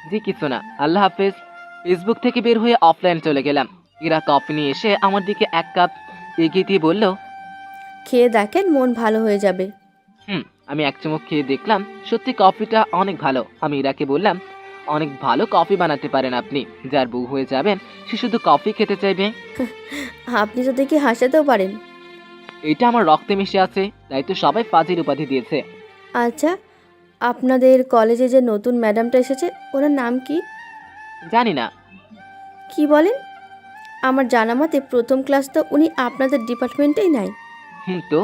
জি কিছু না, আল্লাহ হাফেজ। ফেসবুক থেকে বের হয়ে অফলাইন চলে গেলাম। ইরা কফি নিয়ে এসে আমার দিকে এক কাপ এগিয়ে দিয়ে বলল, খেয়ে দেখেন, মন ভালো হয়ে যাবে। আমি এক চুমুক খেয়ে দেখলাম সত্যি কফিটা অনেক ভালো। আমি ইরাকে বললাম, অনেক ভালো কফি বানাতে পারেন আপনি, যার বউ হয়ে যাবেন সে শুধু কফি খেতে চাইবে। আপনি তো দেখি হাসাতেও পারেন। এটা আমার রক্তে মিশে আছে, তাই তো সবাই ফাজিল উপাধি দিয়েছে। আচ্ছা, আপনাদের কলেজে যে নতুন ম্যাডামটা এসেছে, ওনার নাম কি? জানি না। কি বলেন? আমার জানা মতে প্রথম ক্লাস তো উনি আপনাদের ডিপার্টমেন্টেই নাই। তো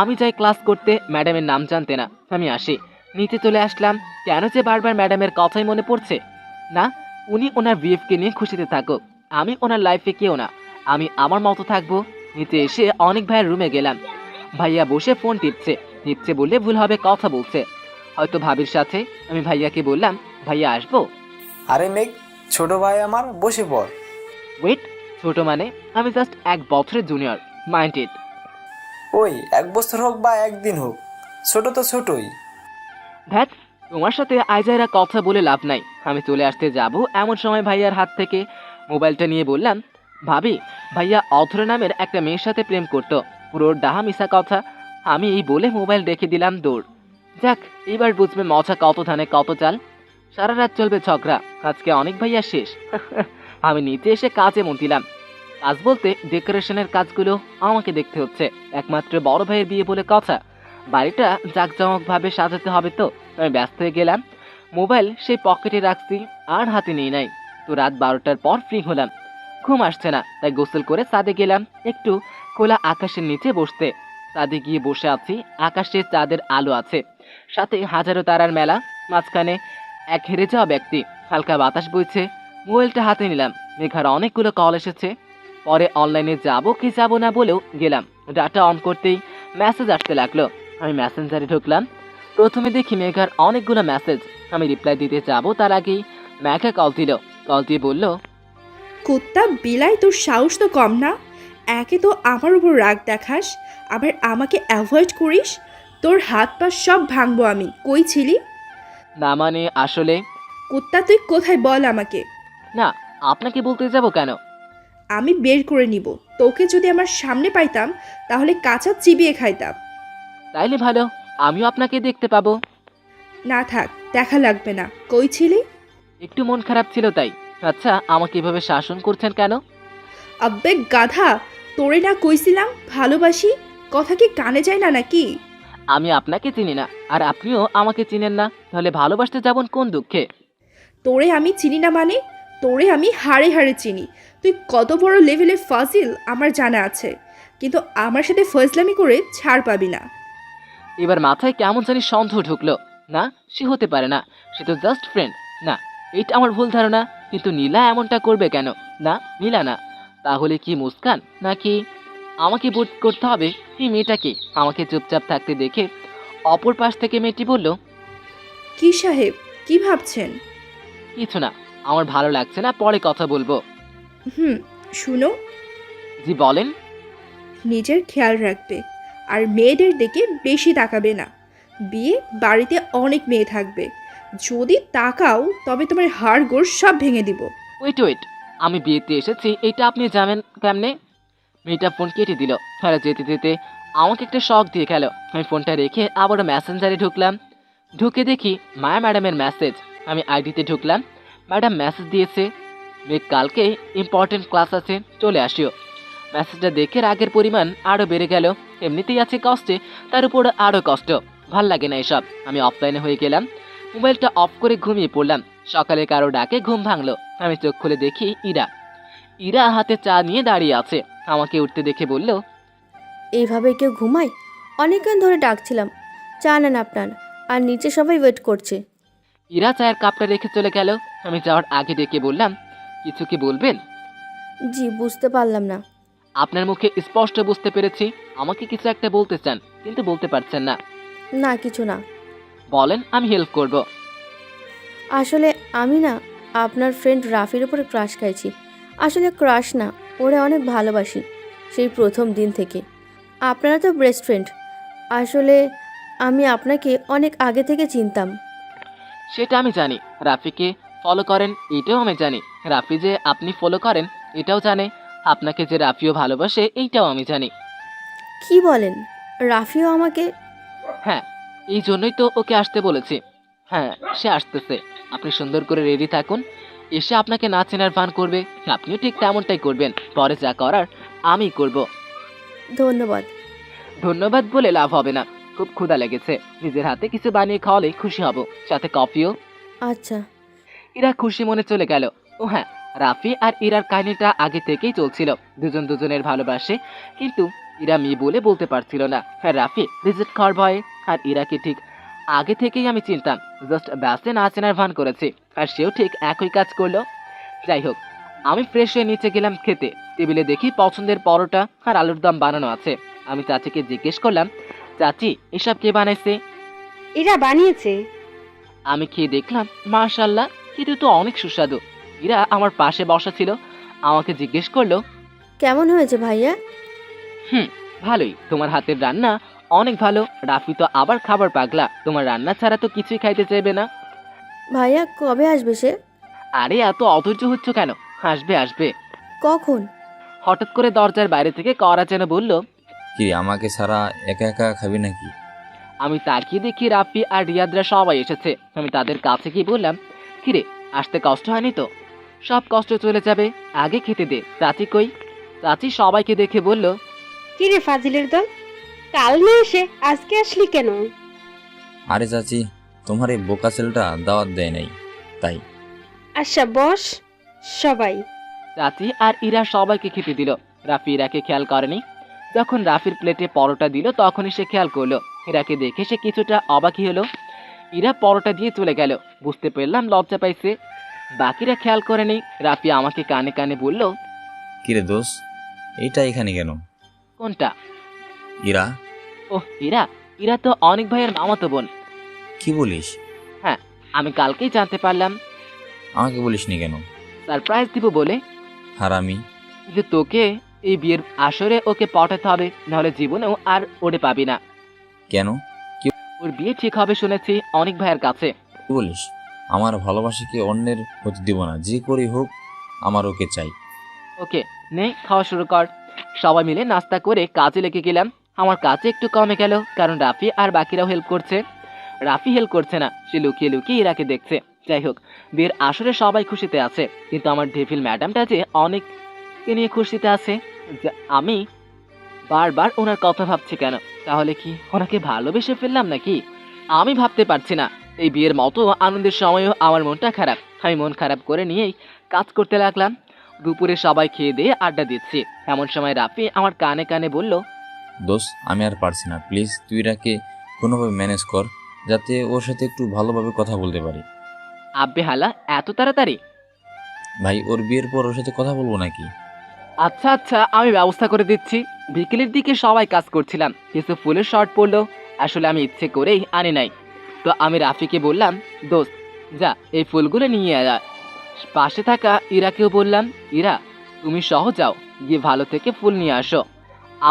আমি যাই ক্লাস করতে, ম্যাডামের নাম জানতে না। আমি আসি, নিচে চলে আসলাম। কেন যে বারবার ম্যাডামের কথাই মনে পড়ছে। না, উনি ওনার বিএফকে নিয়ে খুশিতে থাকুক, আমি ওনার লাইফে কেউ না, আমি আমার মতো থাকবো। নিচে এসে অনেক ভাইয়ের রুমে গেলাম। ভাইয়া বসে ফোন টিপছে, টিপছে বললে ভুল হবে, কথা বলছে হয়তো ভাবির সাথে। আমি ভাইয়াকে বললাম, ভাইয়া আসবো? আরে মেঘ, ছোট ভাই আমার, বসে পড়। ওয়েট, ছোট মানে? আমি জাস্ট 1 বছরের জুনিয়র, মাইন্ড ইট। ওই 1 বছর হোক বা একদিন হোক, ছোট তো ছোটই। ধ্যাত, তোমার সাথে আইজাইরা কথা বলে লাভ নাই। আমি চলে আসতে যাব এমন সময় ভাইয়ার হাত থেকে মোবাইলটা নিয়ে বললাম, ভাবি, ভাইয়া অথরা নামের একটা মেয়ের সাথে প্রেম করতো, পুরো ডাহা মিশা কথা। আমি এই বলে মোবাইল রেখে দিলাম দৌড়। যাক, এবার বুঝবে মজা কত ধানে কত চাল। সারা রাত চলবে ঝগড়া, আজকে অনেক ভাইয়া শেষ। আমি নিচে এসে কাজে মন দিলাম। কাজ বলতে ডেকোরেশনের কাজগুলো আমাকে দেখতে হচ্ছে। একমাত্র বড় ভাইয়ের বিয়ে বলে কথা, বাড়িটা জাঁকজমকভাবে সাজাতে হবে তো। আমি ব্যস্ত হয়ে গেলাম, মোবাইল সেই পকেটে রাখছি আর হাতে নিয়ে নাই। তো রাত 12টার পর ফ্রি হলাম, ঘুম আসছে না, তাই গোসল করে ছাদে গেলাম একটু খোলা আকাশের নিচে বসতে। ছাদে গিয়ে বসে আছি, আকাশে চাঁদের আলো আছে, সাথে হাজারো তারার মেলা, মাঝখানে এক হেরে যাওয়া ব্যক্তি। হালকা বাতাস বইছে, মোবাইলটা হাতে নিলাম। মেঘার অনেকগুলো কল এসেছে, পরে অনলাইনে যাব কি যাব না বলেও গেলাম। ডাটা অন করতেই মেসেজ আসতে লাগলো। আমি মেসেঞ্জারে ঢুকলাম, প্রথমে দেখি মেঘার অনেকগুলো মেসেজ। আমি রিপ্লাই দিতে যাব তার আগেই মেঘা কল দিয়ে বলল, কুত্তা বিলাই, তোর সাহস তো কম না। একে তো আমার উপর রাগ দেখাস, আবার আমাকে অ্যাভয়েড করিস। তোর হাত পা সব ভাঙবো আমি। কই ছিলি? না মানে আসলে কুত্তা তুই কোথায় বল আমাকে। না, আপনাকে বলতে যাব কেন? আমি বের করে নিব। তোকে যদি আমার সামনে পাইতাম তাহলে কাঁচা চিবিয়ে খাইতাম। তাইলে ভালো, আমিও আপনাকে দেখতে পাবো। না থাক, দেখা লাগবে না। কই ছিলি? একটু মন খারাপ ছিল তাই। আচ্ছা, আমাকে এভাবে শাসন করছেন কেন? আব্বে গাধা, তোরে না কইছিলাম ভালোবাসি? কথা কি কানে যায় না নাকি? আমি আপনাকে চিনি না, আর আপনিও আমাকে চিনেন না, তাহলে ভালোবাসতে যাবেন কোন দুঃখে? তোরে আমি চিনি না মানে? তোরে আমি হাড়ে হাড়ে চিনি। তুই কত বড় লেভেলে ফাজিল আমার জানা আছে, কিন্তু আমার সাথে ফজলামি করে ছাড় পাবি না। এবার মাথায় কেমন জানি সন্দেহ ঢুকলো। না, সে হতে পারে না, সে তো জাস্ট ফ্রেন্ড। না, এটা আমার ভুল ধারণা। কিন্তু নীলা এমনটা করবে কেন? না, নীলা না। তাহলে কি মুস্কান? নাকি আমাকে বোধ করতে হবে এই মেয়েটাকে? আমাকে চুপচাপ থাকতে দেখে অপর পাশ থেকে মেয়েটি বলল, কি সাহেব, কি ভাবছেন? কিছু না, আমার ভালো লাগছে না, পরে কথা বলবো। শুনো, জি বলেন। নিজের খেয়াল রাখবে, আর মেয়েদের দিকে বেশি তাকাবে না। বিয়ে বাড়িতে অনেক মেয়ে থাকবে, যদি তাকাও তবে তোমার হাড় গোড় সব ভেঙে দিব। ওয়েট, আমি বিয়েতে এসেছি এটা আপনি জানেন কেমনে? মেয়েটা ফোন কেটে দিল, আর যেতে যেতে আমাকে একটা শক দিয়ে গেল। আমি ফোনটা রেখে আবারও মেসেঞ্জারে ঢুকলাম। ঢুকে দেখি মায়া ম্যাডামের মেসেজ। আমি আইডিতে ঢুকলাম, ম্যাডাম মেসেজ দিয়েছে, মেয়ে কালকে ইম্পর্টেন্ট ক্লাস আছে, চলে আসিও। মেসেজটা দেখে রাগের পরিমাণ আরও বেড়ে গেল। এমনিতেই আছে কষ্টে, তার উপর আরও কষ্ট। ভাল লাগে না এসব। আমি অফলাইনে হয়ে গেলাম, মোবাইলটা অফ করে ঘুমিয়ে পড়লাম। সকালে কারো ডাকে ঘুম ভাঙলো। আমি চোখ খুলে দেখি ইরা হাতে চা নিয়ে দাঁড়িয়ে আছে। আমাকে উঠতে দেখে বলল, এইভাবে কেউ ঘুমায়? অনেকক্ষণ ধরে ডাকছিলাম, চা নেন আপনার, আর নিচে সবাই ওয়েট করছে। ইরা চায়ের কাপটা রেখে চলে গেল। আমি যাওয়ার আগে ডেকে বললাম, কিছু কি বলবেন? জি, বুঝতে পারলাম না। আপনার মুখে স্পষ্ট বুঝতে পেরেছি আমাকে কিছু একটা বলতে চান, কিন্তু বলতে পারছেন না। না, কিছু না। বলেন, আমি হেল্প করব। আসলে আমি না আপনার ফ্রেন্ড রাফির উপরে ক্রাশ খাইছি। আসলে ক্রাশ না, ওরে অনেক ভালোবাসি সেই প্রথম দিন থেকে। আপনারা তো বেস্ট ফ্রেন্ড। আসলে আমি আপনাকে অনেক আগে থেকে চিনতাম। সেটা আমি জানি, রাফিকে ফলো করেন এটাও আমি জানি, রাফি যে আপনি ফলো করেন এটাও জানে, আপনাকে যে রাফিও ভালোবাসে এইটাও আমি জানি। কি বলেন? রাফিও আমাকে? হ্যাঁ, এই জন্যই তো ওকে আসতে বলেছি। হ্যাঁ, সে আসতেছে। আপনি সুন্দর করে রেডি থাকুন, এসে আপনাকে না চেনার ভান করবে, আপনিও ঠিক তেমনটাই করবেন। পরে যা করার আমি করব। ধন্যবাদ। ধন্যবাদ বলে লাভ হবে না, খুব ক্ষুধা লেগেছে, নিজের হাতে কিছু বানিয়ে খাওয়ালে খুশি হব, সাথে কফিও। আচ্ছা। ইরা খুশি মনে চলে গেল। ও হ্যাঁ, রাফি আর ইরার কাহিনীটা আগে থেকেই চলছিল। দুজন দুজনের ভালোবাসে, কিন্তু ইরা মেয়ে বলে বলতে পারছিল না। রাফি রিজেক্ট খাওয়ার ভয়ে, আর ইরাকে ঠিক আগে থেকেই আমি চিনতাম, জাস্ট ব্যাসে না চেনার ভান করেছি, আর সেও ঠিক একই কাজ করলো। যাই হোক, আমি ফ্রেশ হয়ে নিচে গেলাম খেতে। টেবিলে দেখি পছন্দের পরোটা আর আলুর দম বানানো আছে। আমি চাচিকে জিজ্ঞেস করলাম, চাচি এসব কে বানাইছে? এরা বানিয়েছে। আমি খেয়ে দেখলাম, মাশাআল্লাহ, কিন্তু তো অনেক সুস্বাদু। ইরা আমার পাশে বসা ছিল, আমাকে জিজ্ঞেস করলো, কেমন হয়েছে ভাইয়া? ভালোই, তোমার হাতের রান্না অনেক ভালো। রাফি তো আবার খাবার পাগলা, তোমার রান্না ছাড়া তো কিছুই খাইতে চাইবে না। ভাইয়া কবে আসবে সে? আরে এত অধৈর্য হচ্ছ কেন? আসবে আসবে। কখন? হঠাৎ করে দরজার বাইরে থেকে করা যেন বলল, কি আমাকে ছাড়া একা একা খাবি নাকি? আমি তাকিয়ে দেখি রাফি আর রিয়াদরা সবাই এসেছে। আমি তাদের কাছে গিয়ে বললাম, কিরে, আসতে কষ্ট হয়নি তো? সব কষ্ট চলে যাবে, আগে খেতে দে। চাচি কই? চাচি সবাইকে দেখে বলল, কি রে ফাজিলের দল, কাল না এসে আজকে আসলি কেন? আরে চাচি, তোমার এই বোকা ছেলেটা দাওয়াত দেয় নাই, তাই। আচ্ছা বস সবাই। চাচি আর ইরা সবাইকে খেতে দিল। রাফি ইরাকে খেয়াল করেনি। যখন রাফির প্লেটে পরোটা দিল তখনই সে খেয়াল করলো। ইরাকে দেখে সে কিছুটা অবাকই হলো। ইরা পরোটা দিয়ে চলে গেল। বুঝতে পারলাম লজ্জা পাইছে। বাকিরা খেয়াল করেনি। রাফি আমাকে কানে কানে বলল, কিরে দোষ, এইটা এখানে কেন? কোনটা? ইরা? ওহ ইরা, ইরা তো অনেক ভাইয়ের মামাতো বোন। কি বলিস? হ্যাঁ, আমি কালকেই জানতে পারলাম। আমাকে বলিসনি কেন? সারপ্রাইজ দিব বলে। হারামি। যে তোকে এই বিয়ের আসরে ওকে পটাতে হবে, নাহলে জীবনেও আর ওরে পাবি না। কেন? ওর বিয়ে ঠিক হবে শুনেছি অনেক ভাইয়ের কাছে। কি বলিস? আমার ভালোবাসাকে অন্যের হতে দিব না, যে করেই হোক আমার ওকে চাই। ওকে নে, খাওয়া শুরু কর। সবাই মিলে নাস্তা করে কাজে লেগে গেলাম। আমার কাজে একটু কমে গেল, কারণ রাফি আর বাকিরাও হেল্প করছে। রাফি হেল্প করছে না, সে লুকিয়ে লুকিয়ে ইরাকে দেখছে। যাই হোক, বিয়ের আসরে সবাই খুশিতে আছে, কিন্তু আমার ডেভিল ম্যাডামটা যে অনেককে নিয়ে খুশিতে আছে। আমি বারবার ওনার কথা ভাবছি কেন? তাহলে কি ওনাকে ভালোবেসে ফেললাম নাকি? আমি ভাবতে পারছি না। এই বিয়ের মতো আনন্দের সময়ও আমার মনটা খারাপ। আমি মন খারাপ করে নিয়েই কাজ করতে লাগলাম। দুপুরে সবাই খেয়ে দিয়ে আড্ডা দিচ্ছি, এমন সময় রাফি আমার কানে কানে বলল, দোষ, আমি আর পারছি না, প্লিজ তুই ইরাকে কোনোভাবে ম্যানেজ কর, যাতে ওর সাথে একটু ভালোভাবে কথা বলতে পারি। আব্বে হালা, এত তাড়াতাড়ি? ভাই, ওর বিয়ের পর ওর সাথে কথা বলবো নাকি? আচ্ছা আচ্ছা, আমি ব্যবস্থা করে দিচ্ছি। বিকেলের দিকে সবাই কাজ করছিলাম, কিছু ফুলের শর্ট পড়লো। আসলে আমি ইচ্ছে করেই আনি নাই। তো আমি রাফিকে বললাম, দোস্ত যা এই ফুলগুলো নিয়ে আয়। পাশে থাকা ইরাকেও বললাম, ইরা তুমি সহ যাও, গিয়ে ভালো থেকে ফুল নিয়ে আসো।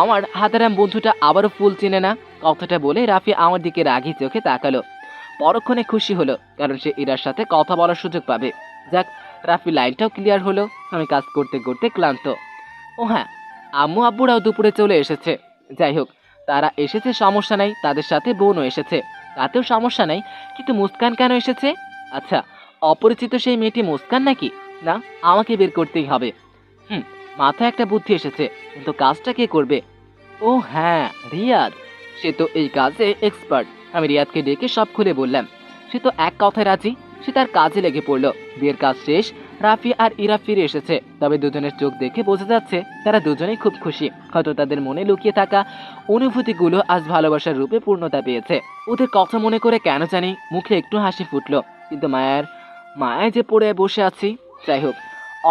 আমার হাতারাম বন্ধুটা আবারও ফুল চেনে না। কথাটা বলে রাফি আমার দিকে রাগি চোখে তাকালো। পরক্ষণে খুশি হলো, কারণ সে ইরার সাথে কথা বলার সুযোগ পাবে। যাক, রাফি লাইনটাও ক্লিয়ার হলো। আমি কাজ করতে করতে ক্লান্ত। ও হ্যাঁ, আম্মু আব্বুরাও দুপুরে চলে এসেছে। যাই হোক, তারা এসেছে সমস্যা নাই, তাদের সাথে বোনও এসেছে, তাতেও সমস্যা নাই। কিন্তু মুস্কান কেন এসেছে? আচ্ছা, অপরিচিত সেই মেয়েটি মুস্কান নাকি? না, আমাকে বের করতেই হবে। মাথায় একটা বুদ্ধি এসেছে, কিন্তু কাজটা কে করবে? ও হ্যাঁ, রিয়াদ। সে তো এই কাজে এক্সপার্ট। আমি রিয়াদকে ডেকে সব খুলে বললাম। সে তো এক কথায় রাজি। সে তার কাজে লেগে পড়লো। বিয়ের কাজ শেষ, রাফি আর ইরা ফিরে এসেছে। তবে দুজনের চোখ দেখে বোঝা যাচ্ছে তারা দুজনেই খুব খুশি। হয়তো তাদের মনে লুকিয়ে থাকা অনুভূতিগুলো আজ ভালোবাসার রূপে পূর্ণতা পেয়েছে। ওদের কথা মনে করে কেন জানি মুখে একটু হাসি ফুটলো, কিন্তু মায়ায় যে পড়ে বসে আছি। যাই হোক,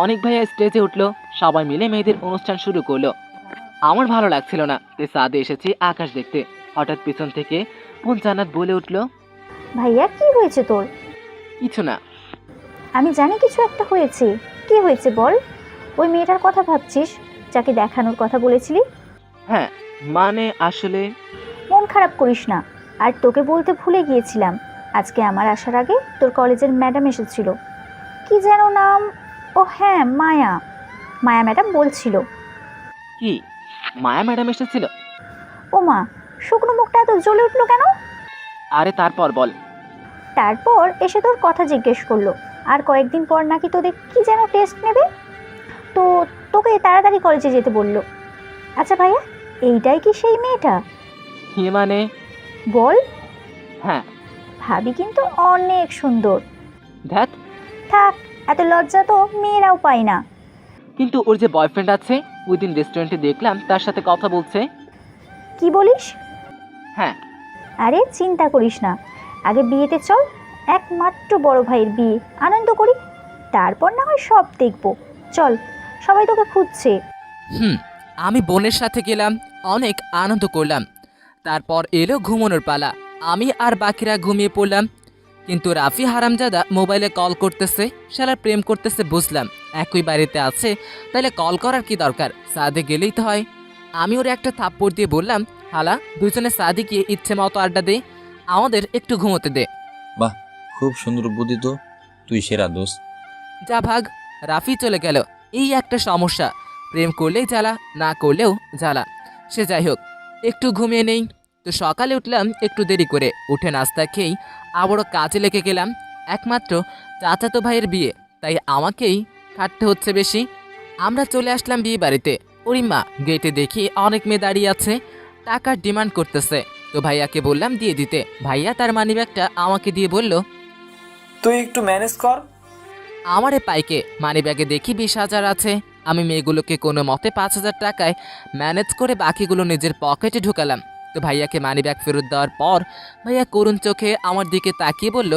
অনেক ভাইয়া স্টেজে উঠলো। সবাই মিলে মেয়েদের অনুষ্ঠান শুরু করলো। আমার ভালো লাগছিল না, তাই সাদে এসেছি আকাশ দেখতে। হঠাৎ পিছন থেকে বোন জান্নাত বলে উঠলো, ভাইয়া কি হয়েছে তোর? কিছু না। আমি জানি কিছু একটা হয়েছে। কি হয়েছে বল? ওই মেয়েটার কথা ভাবছিস, যাকে দেখানোর কথা বলেছিলি? হ্যাঁ, মানে আসলে মন খারাপ করিস না। আর তোকে বলতে ভুলে গিয়েছিলাম, আজকে আমার আসার আগে তোর কলেজের ম্যাডাম এসেছিল। কি যেন নাম? ও হ্যাঁ, মায়া। মায়া ম্যাডাম বলছিল। কি, মায়া ম্যাডাম এসেছিল? ও মা, শুকনো মুখটা এত জ্বলে উঠলো কেন? আরে তারপর বল। তারপর এসে তোর কথা জিজ্ঞেস করলো, আর কয়েকদিন পর নাকি তোদের কি যেন টেস্ট নেবে, তো তোকে তাড়াতাড়ি কলেজে যেতে বললো। আচ্ছা ভাইয়া, এইটাই কি সেই মেয়েটা? হি মানে? বল। হ্যাঁ। ভাবি কিন্তু অনেক সুন্দর। ধ্যাত, থাক, এত লজ্জা তো মেয়েরাও পায় না। কিন্তু ওর যে বয়ফ্রেন্ড আছে, ওই দিন রেস্টুরেন্টে দেখলাম তার সাথে কথা বলছে। কি বলিস? হ্যাঁ। আরে চিন্তা করিস না, আগে বিয়েতে চল, একমাত্র বড় ভাইয়ের বিয়ে, আনন্দ করি, তারপর না হয় সব দেখবো। চল, সবাই তোকে খুঁজছে। আমি বোনের সাথে গেলাম, অনেক আনন্দ করলাম। তারপর এলো ঘুমানোর পালা। আমি আর বাকিরা ঘুমিয়ে পড়লাম। কিন্তু রাফি হারামজাদা মোবাইলে কল করতেছে, শালার প্রেম করতেছে বুঝলাম। একই বাড়িতে আছে, তাহলে কল করার কি দরকার? সাদে গেলেই তো হয়। আমি ওর একটা থাপ্পড় দিয়ে বললাম, হালা দুজনে সাদে গিয়ে ইচ্ছে মতো আড্ডা দে, আমাদের একটু ঘুমোতে দে। বাহ, খুব সুন্দর বুদ্ধি তো, তুই সেরা দোস্ত। যা ভাগ। রাফি চলে গেল। এই একটা সমস্যা, প্রেম করলেই জ্বালা, না করলেও জ্বালা। সে যাই হোক, একটু ঘুমিয়ে নেই। তো সকালে উঠলাম একটু দেরি করে, উঠে নাস্তা খেয়েই আবারও কাজে লেগে গেলাম। একমাত্র চাচাতো ভাইয়ের বিয়ে, তাই আমাকেই খাটতে হচ্ছে বেশি। আমরা চলে আসলাম বিয়ে বাড়িতে। ওরিমা, গেটে দেখি অনেক মেয়ে দাঁড়িয়ে আছে, টাকার ডিমান্ড করতেছে। তো ভাইয়াকে বললাম দিয়ে দিতে। ভাইয়া তার মানিব্যাগটা আমাকে দিয়ে বলল, তুই একটু ম্যানেজ কর। আমারে পাইকে মানিব্যাগে দেখি 20,000 আছে। আমি মেয়েগুলোকে কোনো মতে 5,000 টাকায় ম্যানেজ করে বাকিগুলো নিজের পকেটে ঢুকালাম। তো ভাইয়াকে মানিব্যাগ ফেরত দেওয়ার পর ভাইয়া করুণ চোখে আমার দিকে তাকিয়ে বলল,